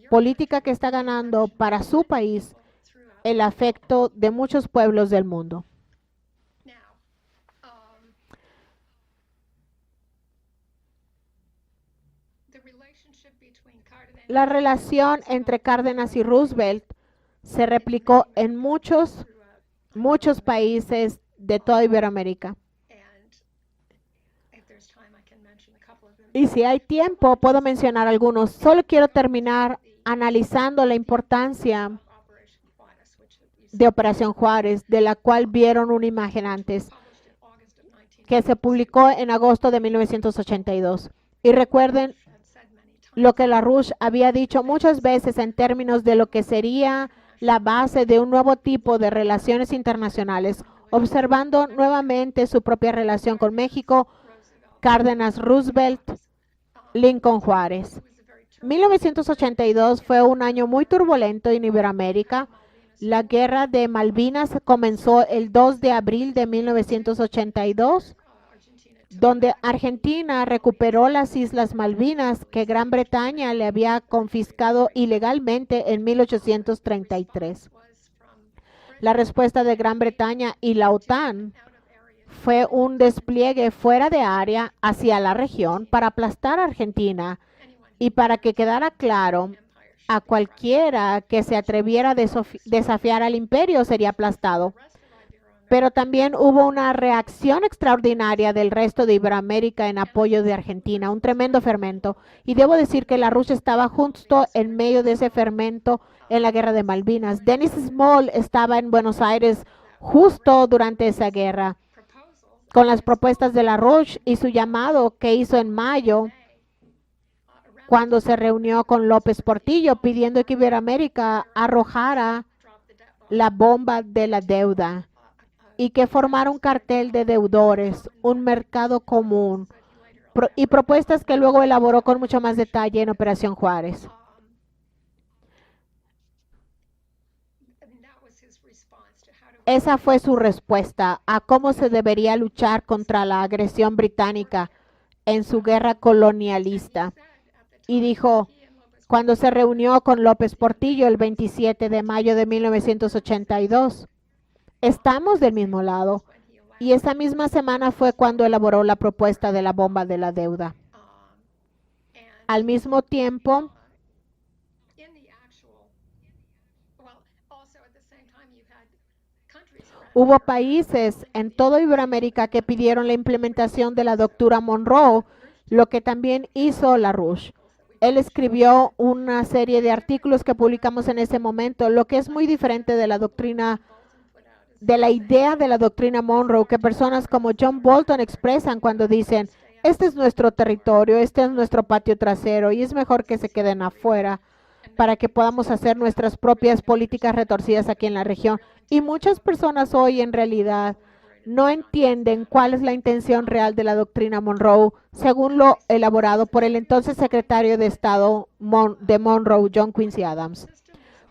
política que está ganando para su país el afecto de muchos pueblos del mundo. La relación entre Cárdenas y Roosevelt se replicó en muchos países de toda Iberoamérica. Y si hay tiempo, puedo mencionar algunos. Solo quiero terminar analizando la importancia de Operación Juárez, de la cual vieron una imagen antes, que se publicó en agosto de 1982. Y recuerden lo que LaRouche había dicho muchas veces en términos de lo que sería la base de un nuevo tipo de relaciones internacionales, observando nuevamente su propia relación con México, Cárdenas Roosevelt, Lincoln Juárez. 1982 fue un año muy turbulento en Iberoamérica. La guerra de Malvinas comenzó el 2 de abril de 1982, donde Argentina recuperó las Islas Malvinas que Gran Bretaña le había confiscado ilegalmente en 1833. La respuesta de Gran Bretaña y la OTAN fue un despliegue fuera de área hacia la región para aplastar a Argentina y para que quedara claro, a cualquiera que se atreviera a desafiar al imperio sería aplastado. Pero también hubo una reacción extraordinaria del resto de Iberoamérica en apoyo de Argentina, un tremendo fermento. Y debo decir que LaRouche estaba justo en medio de ese fermento en la guerra de Malvinas. Dennis Small estaba en Buenos Aires justo durante esa guerra, con las propuestas de LaRouche y su llamado que hizo en mayo, cuando se reunió con López Portillo, pidiendo que Iberoamérica arrojara la bomba de la deuda y que formara un cartel de deudores, un mercado común, y propuestas que luego elaboró con mucho más detalle en Operación Juárez. Esa fue su respuesta a cómo se debería luchar contra la agresión británica en su guerra colonialista. Y dijo, cuando se reunió con López Portillo el 27 de mayo de 1982, estamos del mismo lado. Y esa misma semana fue cuando elaboró la propuesta de la bomba de la deuda. Al mismo tiempo, hubo países en toda Iberoamérica que pidieron la implementación de la doctrina Monroe, lo que también hizo LaRouche. Él escribió una serie de artículos que publicamos en ese momento, lo que es muy diferente de la doctrina, de la idea de la doctrina Monroe, que personas como John Bolton expresan cuando dicen, este es nuestro territorio, este es nuestro patio trasero y es mejor que se queden afuera para que podamos hacer nuestras propias políticas retorcidas aquí en la región. Y muchas personas hoy en realidad no entienden cuál es la intención real de la doctrina Monroe, según lo elaborado por el entonces secretario de Estado de Monroe, John Quincy Adams.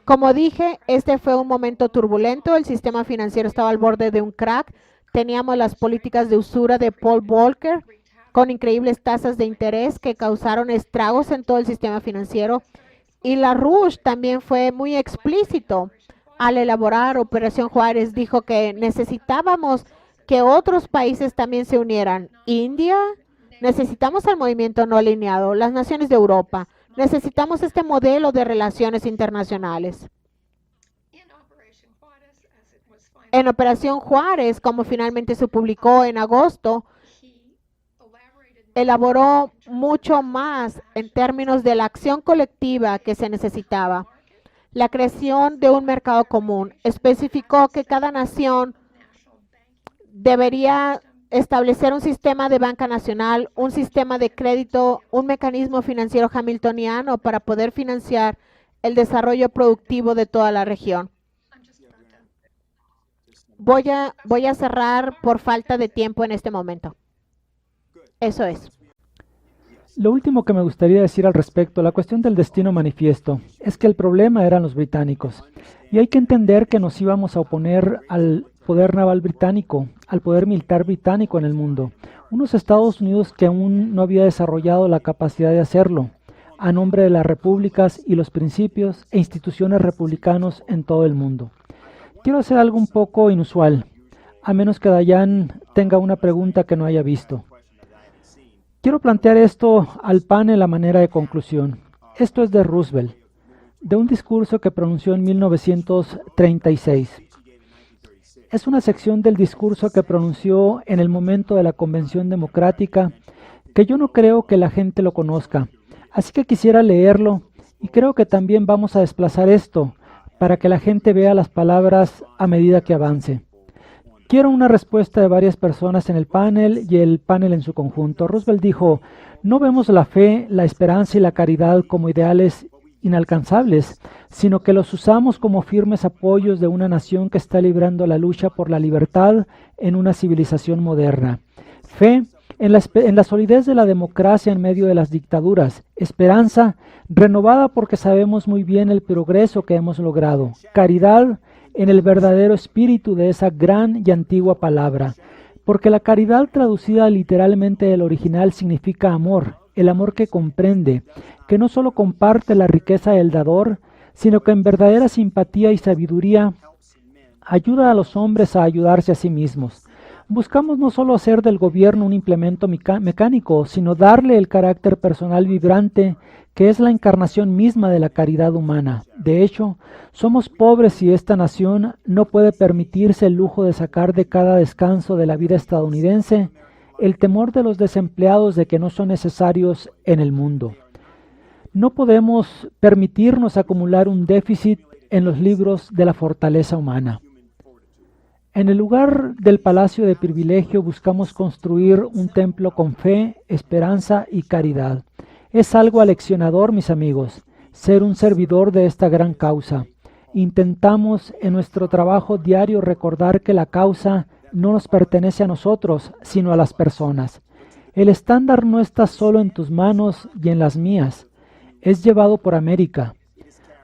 Como dije, este fue un momento turbulento. El sistema financiero estaba al borde de un crack. Teníamos las políticas de usura de Paul Volcker con increíbles tasas de interés que causaron estragos en todo el sistema financiero. Y LaRouche también fue muy explícito al elaborar Operación Juárez. Dijo que necesitábamos que otros países también se unieran. India, necesitamos el movimiento no alineado, las naciones de Europa. Necesitamos este modelo de relaciones internacionales. En Operación Juárez, como finalmente se publicó en agosto, elaboró mucho más en términos de la acción colectiva que se necesitaba. La creación de un mercado común. Especificó que cada nación debería establecer un sistema de banca nacional, un sistema de crédito, un mecanismo financiero hamiltoniano para poder financiar el desarrollo productivo de toda la región. Voy a cerrar por falta de tiempo en este momento. Eso es. Lo último que me gustaría decir al respecto, la cuestión del destino manifiesto, es que el problema eran los británicos. Y hay que entender que nos íbamos a oponer al poder naval británico, al poder militar británico en el mundo. Unos Estados Unidos que aún no había desarrollado la capacidad de hacerlo, a nombre de las repúblicas y los principios e instituciones republicanos en todo el mundo. Quiero hacer algo un poco inusual, a menos que Dayan tenga una pregunta que no haya visto. Quiero plantear esto al panel a manera de conclusión. Esto es de Roosevelt, de un discurso que pronunció en 1936. Es una sección del discurso que pronunció en el momento de la Convención Democrática que yo no creo que la gente lo conozca. Así que quisiera leerlo y creo que también vamos a desplazar esto para que la gente vea las palabras a medida que avance. Quiero una respuesta de varias personas en el panel y el panel en su conjunto. Roosevelt dijo, no vemos la fe, la esperanza y la caridad como ideales inalcanzables, sino que los usamos como firmes apoyos de una nación que está librando la lucha por la libertad en una civilización moderna. Fe en la solidez de la democracia en medio de las dictaduras. Esperanza renovada porque sabemos muy bien el progreso que hemos logrado. Caridad en el verdadero espíritu de esa gran y antigua palabra, porque la caridad traducida literalmente del original significa amor, el amor que comprende, que no solo comparte la riqueza del dador, sino que en verdadera simpatía y sabiduría ayuda a los hombres a ayudarse a sí mismos. Buscamos no solo hacer del gobierno un implemento mecánico, sino darle el carácter personal vibrante que es la encarnación misma de la caridad humana. De hecho, somos pobres y esta nación no puede permitirse el lujo de sacar de cada descanso de la vida estadounidense el temor de los desempleados de que no son necesarios en el mundo. No podemos permitirnos acumular un déficit en los libros de la fortaleza humana. En el lugar del palacio de privilegio buscamos construir un templo con fe, esperanza y caridad. Es algo aleccionador, mis amigos, ser un servidor de esta gran causa. Intentamos en nuestro trabajo diario recordar que la causa no nos pertenece a nosotros, sino a las personas. El estándar no está solo en tus manos y en las mías, es llevado por América.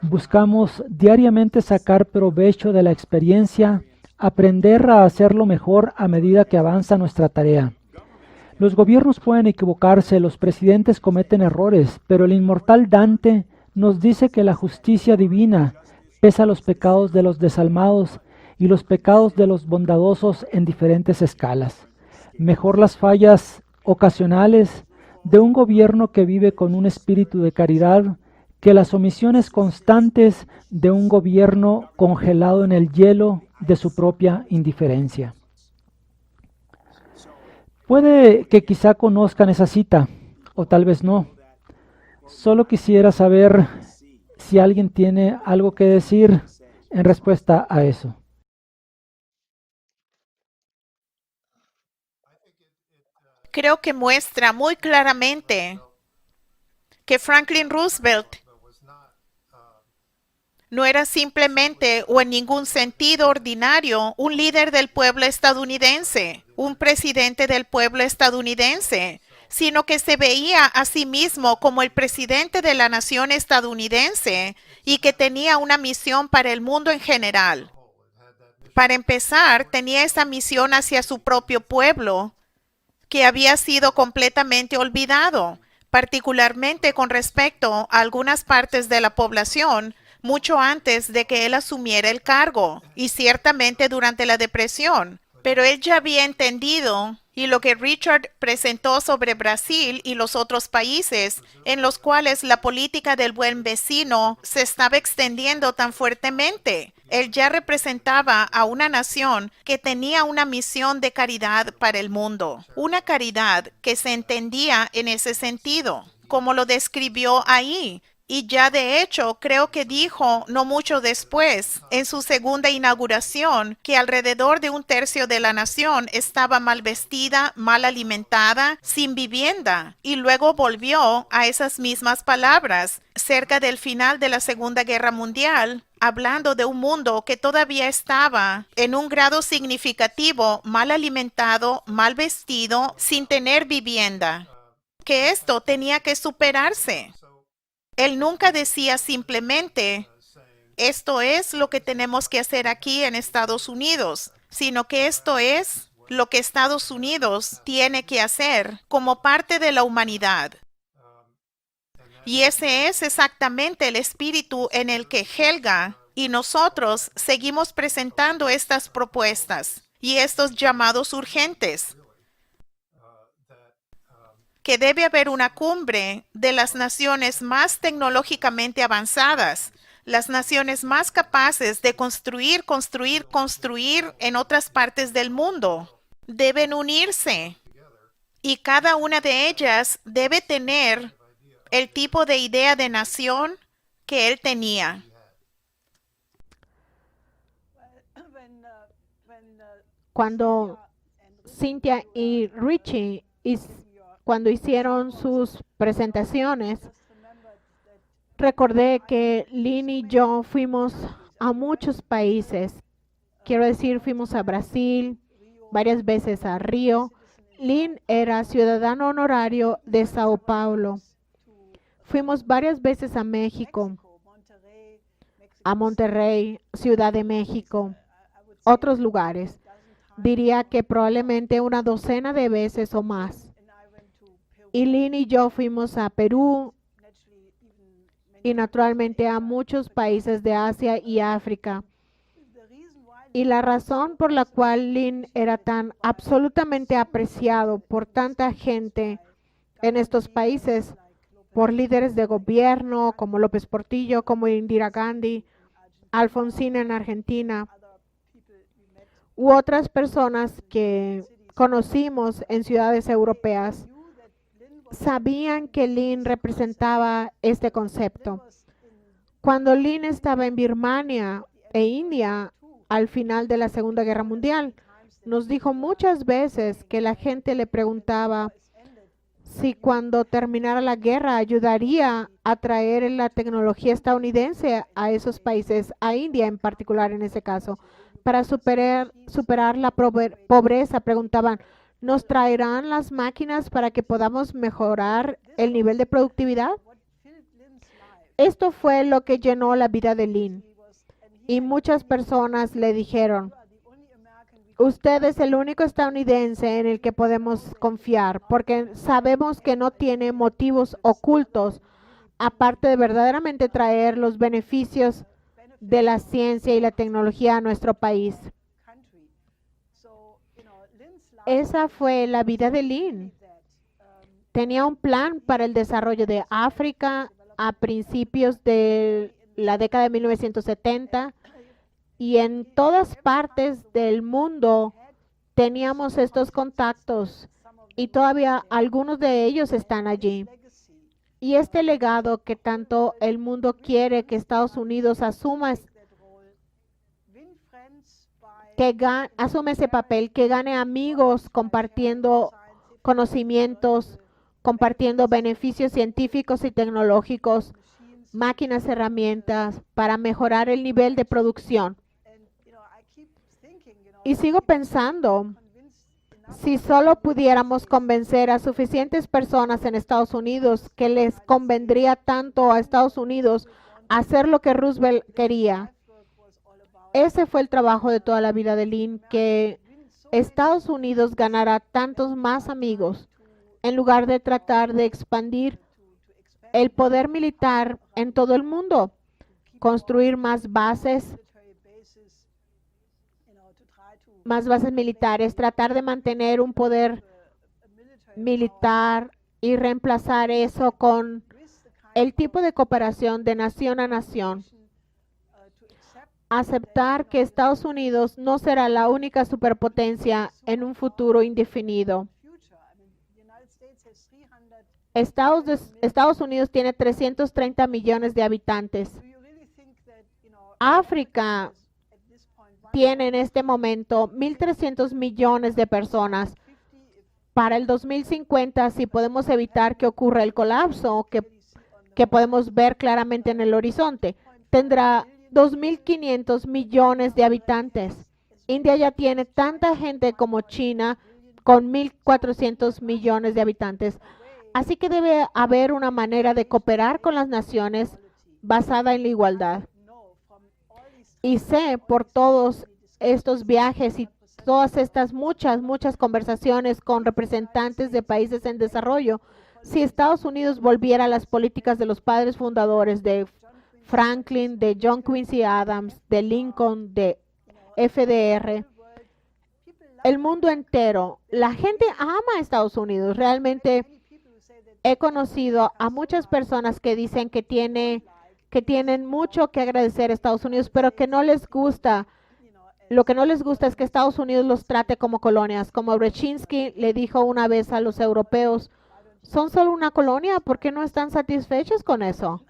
Buscamos diariamente sacar provecho de la experiencia, aprender a hacerlo mejor a medida que avanza nuestra tarea. Los gobiernos pueden equivocarse, los presidentes cometen errores, pero el inmortal Dante nos dice que la justicia divina pesa los pecados de los desalmados y los pecados de los bondadosos en diferentes escalas. Mejor las fallas ocasionales de un gobierno que vive con un espíritu de caridad que las omisiones constantes de un gobierno congelado en el hielo de su propia indiferencia. Puede que quizá conozcan esa cita, o tal vez no. Solo quisiera saber si alguien tiene algo que decir en respuesta a eso. Creo que muestra muy claramente que Franklin Roosevelt No era simplemente o en ningún sentido ordinario un líder del pueblo estadounidense, un presidente del pueblo estadounidense, sino que se veía a sí mismo como el presidente de la nación estadounidense y que tenía una misión para el mundo en general. Para empezar, tenía esa misión hacia su propio pueblo, que había sido completamente olvidado, particularmente con respecto a algunas partes de la población, mucho antes de que él asumiera el cargo, y ciertamente durante la depresión. Pero él ya había entendido, y lo que Richard presentó sobre Brasil y los otros países en los cuales la política del buen vecino se estaba extendiendo tan fuertemente. Él ya representaba a una nación que tenía una misión de caridad para el mundo, una caridad que se entendía en ese sentido, como lo describió ahí. Y ya de hecho, creo que dijo no mucho después, en su segunda inauguración, que alrededor de un tercio de la nación estaba mal vestida, mal alimentada, sin vivienda. Y luego volvió a esas mismas palabras cerca del final de la Segunda Guerra Mundial, hablando de un mundo que todavía estaba en un grado significativo mal alimentado, mal vestido, sin tener vivienda. Que esto tenía que superarse. Él nunca decía simplemente, esto es lo que tenemos que hacer aquí en Estados Unidos, sino que esto es lo que Estados Unidos tiene que hacer como parte de la humanidad. Y ese es exactamente el espíritu en el que Helga y nosotros seguimos presentando estas propuestas y estos llamados urgentes. Que debe haber una cumbre de las naciones más tecnológicamente avanzadas, las naciones más capaces de construir en otras partes del mundo. Deben unirse y cada una de ellas debe tener el tipo de idea de nación que él tenía. Cuando Cynthia y Richie cuando hicieron sus presentaciones, recordé que Lynn y yo fuimos a muchos países. Quiero decir, fuimos a Brasil, varias veces a Río. Lynn era ciudadano honorario de Sao Paulo. Fuimos varias veces a México, a Monterrey, Ciudad de México, otros lugares. Diría que probablemente una docena de veces o más. Y Lynn y yo fuimos a Perú y naturalmente a muchos países de Asia y África. Y la razón por la cual Lynn era tan absolutamente apreciado por tanta gente en estos países, por líderes de gobierno como López Portillo, como Indira Gandhi, Alfonsina en Argentina, u otras personas que conocimos en ciudades europeas, sabían que Lynn representaba este concepto. Cuando Lynn estaba en Birmania e India al final de la Segunda Guerra Mundial, nos dijo muchas veces que la gente le preguntaba si cuando terminara la guerra ayudaría a traer la tecnología estadounidense a esos países, a India en particular en ese caso, para superar la pobreza. Preguntaban, ¿nos traerán las máquinas para que podamos mejorar el nivel de productividad? Esto fue lo que llenó la vida de Lynn. Y muchas personas le dijeron, usted es el único estadounidense en el que podemos confiar, porque sabemos que no tiene motivos ocultos, aparte de verdaderamente traer los beneficios de la ciencia y la tecnología a nuestro país. Esa fue la vida de Lynn. Tenía un plan para el desarrollo de África a principios de la década de 1970 y en todas partes del mundo teníamos estos contactos y todavía algunos de ellos están allí. Y este legado que tanto el mundo quiere que Estados Unidos asuma, asume ese papel, que gane amigos compartiendo conocimientos, compartiendo beneficios científicos y tecnológicos, máquinas, herramientas para mejorar el nivel de producción. Y sigo pensando, si solo pudiéramos convencer a suficientes personas en Estados Unidos que les convendría tanto a Estados Unidos hacer lo que Roosevelt quería. Ese fue el trabajo de toda la vida de Lynn, que Estados Unidos ganara tantos más amigos en lugar de tratar de expandir el poder militar en todo el mundo, construir más bases militares, tratar de mantener un poder militar y reemplazar eso con el tipo de cooperación de nación a nación. Aceptar que Estados Unidos no será la única superpotencia en un futuro indefinido. Estados Unidos tiene 330 millones de habitantes. África tiene en este momento 1.300 millones de personas. Para el 2050, si podemos evitar que ocurra el colapso que podemos ver claramente en el horizonte, tendrá 2.500 millones de habitantes. India ya tiene tanta gente como China, con 1.400 millones de habitantes. Así que debe haber una manera de cooperar con las naciones basada en la igualdad. Y sé por todos estos viajes y todas estas muchas conversaciones con representantes de países en desarrollo, si Estados Unidos volviera a las políticas de los padres fundadores de Franklin, de John Quincy Adams, de Lincoln, de FDR, el mundo entero, la gente ama a Estados Unidos. Realmente he conocido a muchas personas que dicen que tienen mucho que agradecer a Estados Unidos, pero que no les gusta. Lo que no les gusta es que Estados Unidos los trate como colonias. Como Brzezinski le dijo una vez a los europeos, son solo una colonia, ¿por qué no están satisfechos con eso?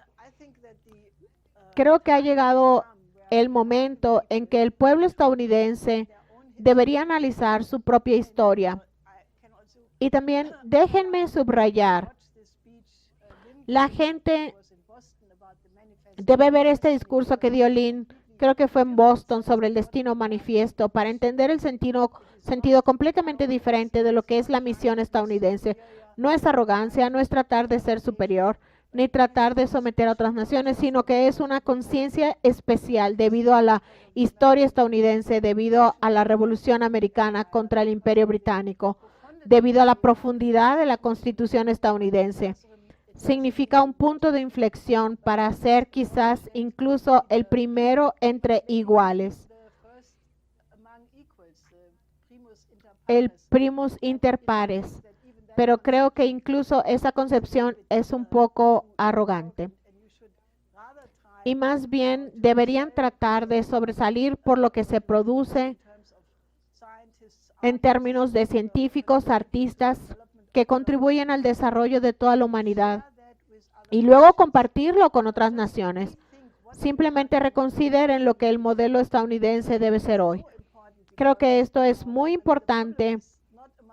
Creo que ha llegado el momento en que el pueblo estadounidense debería analizar su propia historia. Y también déjenme subrayar, la gente debe ver este discurso que dio Lynn, creo que fue en Boston, sobre el destino manifiesto, para entender el sentido completamente diferente de lo que es la misión estadounidense. No es arrogancia, no es tratar de ser superior, ni tratar de someter a otras naciones, sino que es una conciencia especial debido a la historia estadounidense, debido a la Revolución Americana contra el Imperio Británico, debido a la profundidad de la Constitución estadounidense. Significa un punto de inflexión para ser quizás incluso el primero entre iguales. El primus inter pares. Pero creo que incluso esa concepción es un poco arrogante. Y más bien deberían tratar de sobresalir por lo que se produce en términos de científicos, artistas, que contribuyen al desarrollo de toda la humanidad y luego compartirlo con otras naciones. Simplemente reconsideren lo que el modelo estadounidense debe ser hoy. Creo que esto es muy importante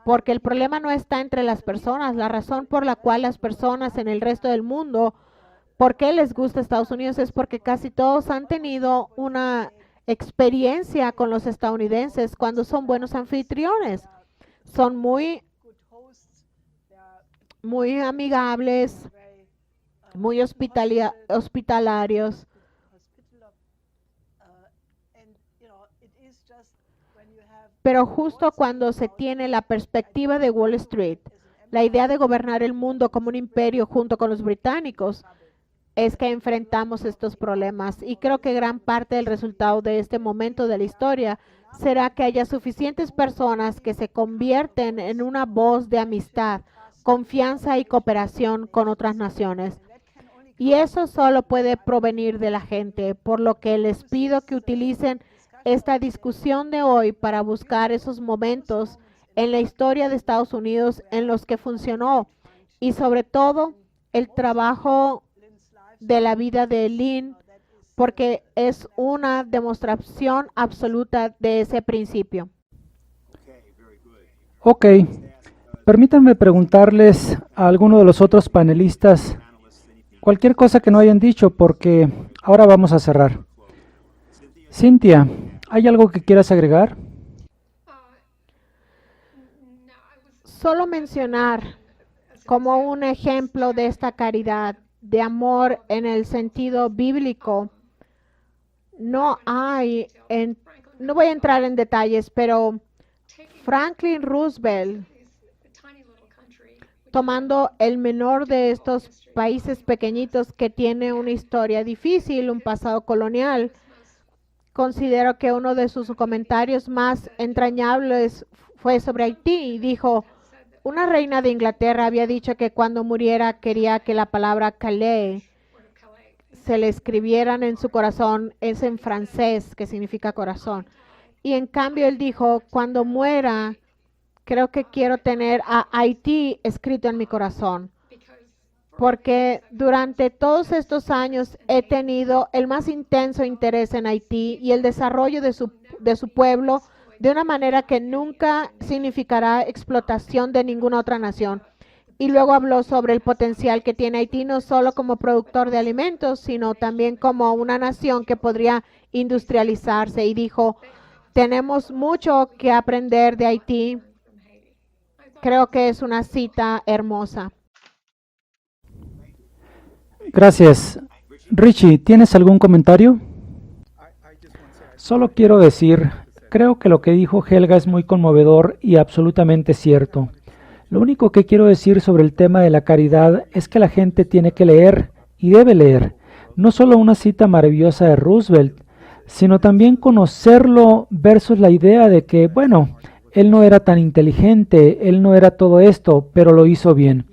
porque el problema no está entre las personas. La razón por la cual las personas en el resto del mundo, ¿por qué les gusta Estados Unidos? Es porque casi todos han tenido una experiencia con los estadounidenses cuando son buenos anfitriones. Son muy amigables, muy hospitalarios. Pero justo cuando se tiene la perspectiva de Wall Street, la idea de gobernar el mundo como un imperio junto con los británicos, es que enfrentamos estos problemas. Y creo que gran parte del resultado de este momento de la historia será que haya suficientes personas que se convierten en una voz de amistad, confianza y cooperación con otras naciones. Y eso solo puede provenir de la gente, por lo que les pido que utilicen esta discusión de hoy para buscar esos momentos en la historia de Estados Unidos en los que funcionó y sobre todo el trabajo de la vida de Lynn, porque es una demostración absoluta de ese principio. Ok, permítanme preguntarles a alguno de los otros panelistas cualquier cosa que no hayan dicho, porque ahora vamos a cerrar. Cynthia, ¿hay algo que quieras agregar? Solo mencionar como un ejemplo de esta caridad, de amor en el sentido bíblico. No voy a entrar en detalles, pero Franklin Roosevelt, tomando el menor de estos países pequeñitos que tiene una historia difícil, un pasado colonial, considero que uno de sus comentarios más entrañables fue sobre Haití. Dijo, una reina de Inglaterra había dicho que cuando muriera quería que la palabra Calais se le escribieran en su corazón. Es en francés, que significa corazón. Y en cambio él dijo, cuando muera, creo que quiero tener a Haití escrito en mi corazón. Porque durante todos estos años he tenido el más intenso interés en Haití y el desarrollo de su pueblo de una manera que nunca significará explotación de ninguna otra nación. Y luego habló sobre el potencial que tiene Haití no solo como productor de alimentos, sino también como una nación que podría industrializarse. Y dijo, tenemos mucho que aprender de Haití. Creo que es una cita hermosa. Gracias. Richie, ¿tienes algún comentario? Solo quiero decir, creo que lo que dijo Helga es muy conmovedor y absolutamente cierto. Lo único que quiero decir sobre el tema de la caridad es que la gente tiene que leer y debe leer, no solo una cita maravillosa de Roosevelt, sino también conocerlo versus la idea de que, bueno, él no era tan inteligente, él no era todo esto, pero lo hizo bien.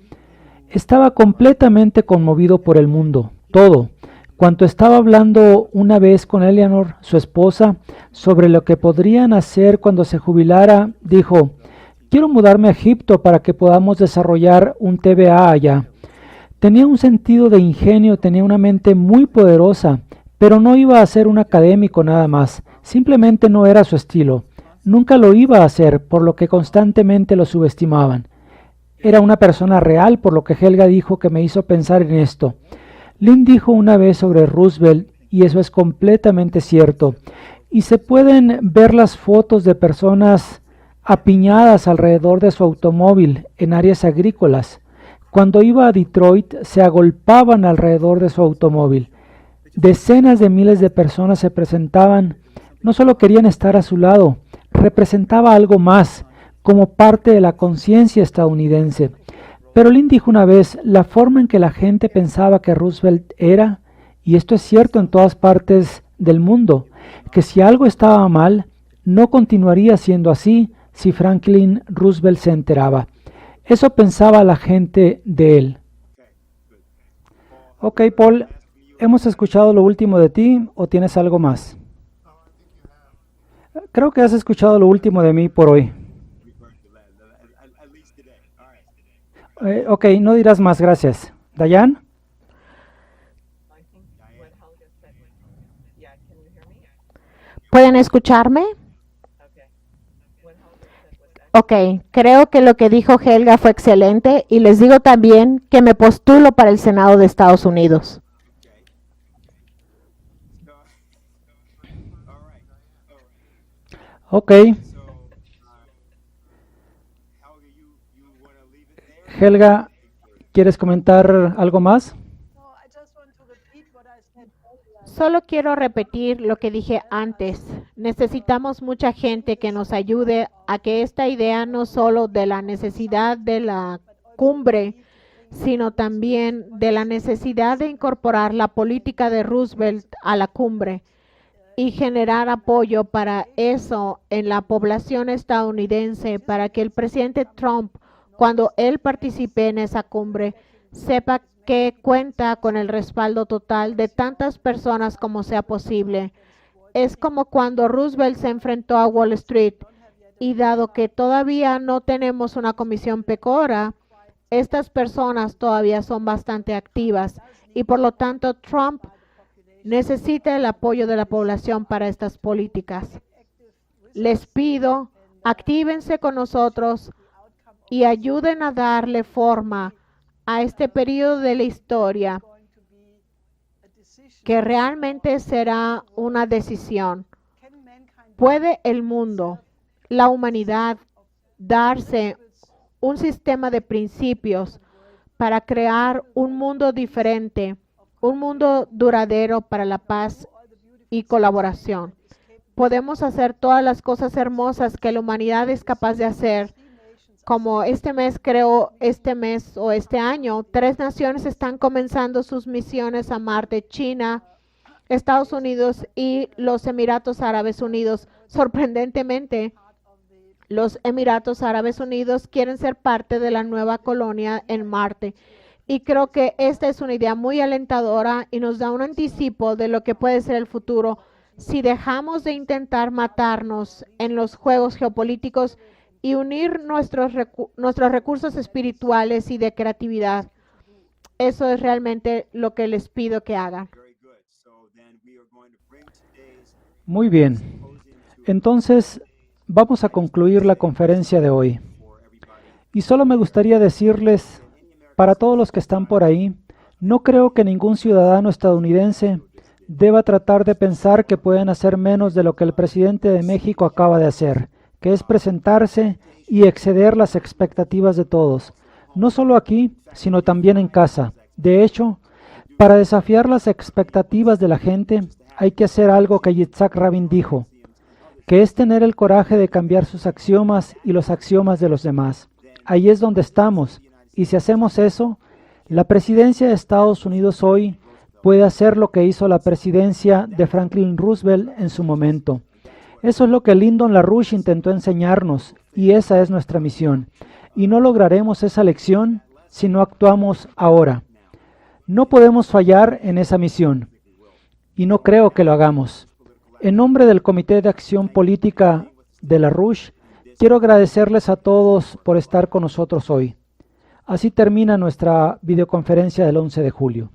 Estaba completamente conmovido por el mundo, todo. Cuando estaba hablando una vez con Eleanor, su esposa, sobre lo que podrían hacer cuando se jubilara, dijo, quiero mudarme a Egipto para que podamos desarrollar un TVA allá. Tenía un sentido de ingenio, tenía una mente muy poderosa, pero no iba a ser un académico nada más, simplemente no era su estilo. Nunca lo iba a hacer, por lo que constantemente lo subestimaban. Era una persona real, por lo que Helga dijo que me hizo pensar en esto. Lynn dijo una vez sobre Roosevelt, y eso es completamente cierto, y se pueden ver las fotos de personas apiñadas alrededor de su automóvil en áreas agrícolas. Cuando iba a Detroit, se agolpaban alrededor de su automóvil. Decenas de miles de personas se presentaban, no solo querían estar a su lado, representaba algo más, como parte de la conciencia estadounidense. Pero Lynn dijo una vez, la forma en que la gente pensaba que Roosevelt era, y esto es cierto en todas partes del mundo, que si algo estaba mal, no continuaría siendo así si Franklin Roosevelt se enteraba. Eso pensaba la gente de él. Ok, Paul, ¿hemos escuchado lo último de ti o tienes algo más? Creo que has escuchado lo último de mí por hoy. Ok, no dirás más, gracias. Dayan. ¿Pueden escucharme? Ok, creo que lo que dijo Helga fue excelente y les digo también que me postulo para el Senado de Estados Unidos. Ok. Helga, ¿quieres comentar algo más? Solo quiero repetir lo que dije antes. Necesitamos mucha gente que nos ayude a que esta idea no solo de la necesidad de la cumbre, sino también de la necesidad de incorporar la política de Roosevelt a la cumbre y generar apoyo para eso en la población estadounidense, para que el presidente Trump, cuando él participe en esa cumbre, sepa que cuenta con el respaldo total de tantas personas como sea posible. Es como cuando Roosevelt se enfrentó a Wall Street y dado que todavía no tenemos una comisión PECORA, estas personas todavía son bastante activas y por lo tanto Trump necesita el apoyo de la población para estas políticas. Les pido, actívense con nosotros y ayuden a darle forma a este periodo de la historia que realmente será una decisión. ¿Puede el mundo, la humanidad, darse un sistema de principios para crear un mundo diferente, un mundo duradero para la paz y colaboración? Podemos hacer todas las cosas hermosas que la humanidad es capaz de hacer. Como este mes o este año, 3 naciones están comenzando sus misiones a Marte: China, Estados Unidos y los Emiratos Árabes Unidos. Sorprendentemente, los Emiratos Árabes Unidos quieren ser parte de la nueva colonia en Marte. Y creo que esta es una idea muy alentadora y nos da un anticipo de lo que puede ser el futuro si dejamos de intentar matarnos en los juegos geopolíticos y unir nuestros recursos espirituales y de creatividad. Eso es realmente lo que les pido que hagan. Muy bien. Entonces, vamos a concluir la conferencia de hoy. Y solo me gustaría decirles, para todos los que están por ahí, no creo que ningún ciudadano estadounidense deba tratar de pensar que pueden hacer menos de lo que el presidente de México acaba de hacer, que es presentarse y exceder las expectativas de todos, no solo aquí, sino también en casa. De hecho, para desafiar las expectativas de la gente, hay que hacer algo que Yitzhak Rabin dijo, que es tener el coraje de cambiar sus axiomas y los axiomas de los demás. Ahí es donde estamos, y si hacemos eso, la presidencia de Estados Unidos hoy puede hacer lo que hizo la presidencia de Franklin Roosevelt en su momento. Eso es lo que Lyndon LaRouche intentó enseñarnos, y esa es nuestra misión. Y no lograremos esa lección si no actuamos ahora. No podemos fallar en esa misión, y no creo que lo hagamos. En nombre del Comité de Acción Política de LaRouche, quiero agradecerles a todos por estar con nosotros hoy. Así termina nuestra videoconferencia del 11 de julio.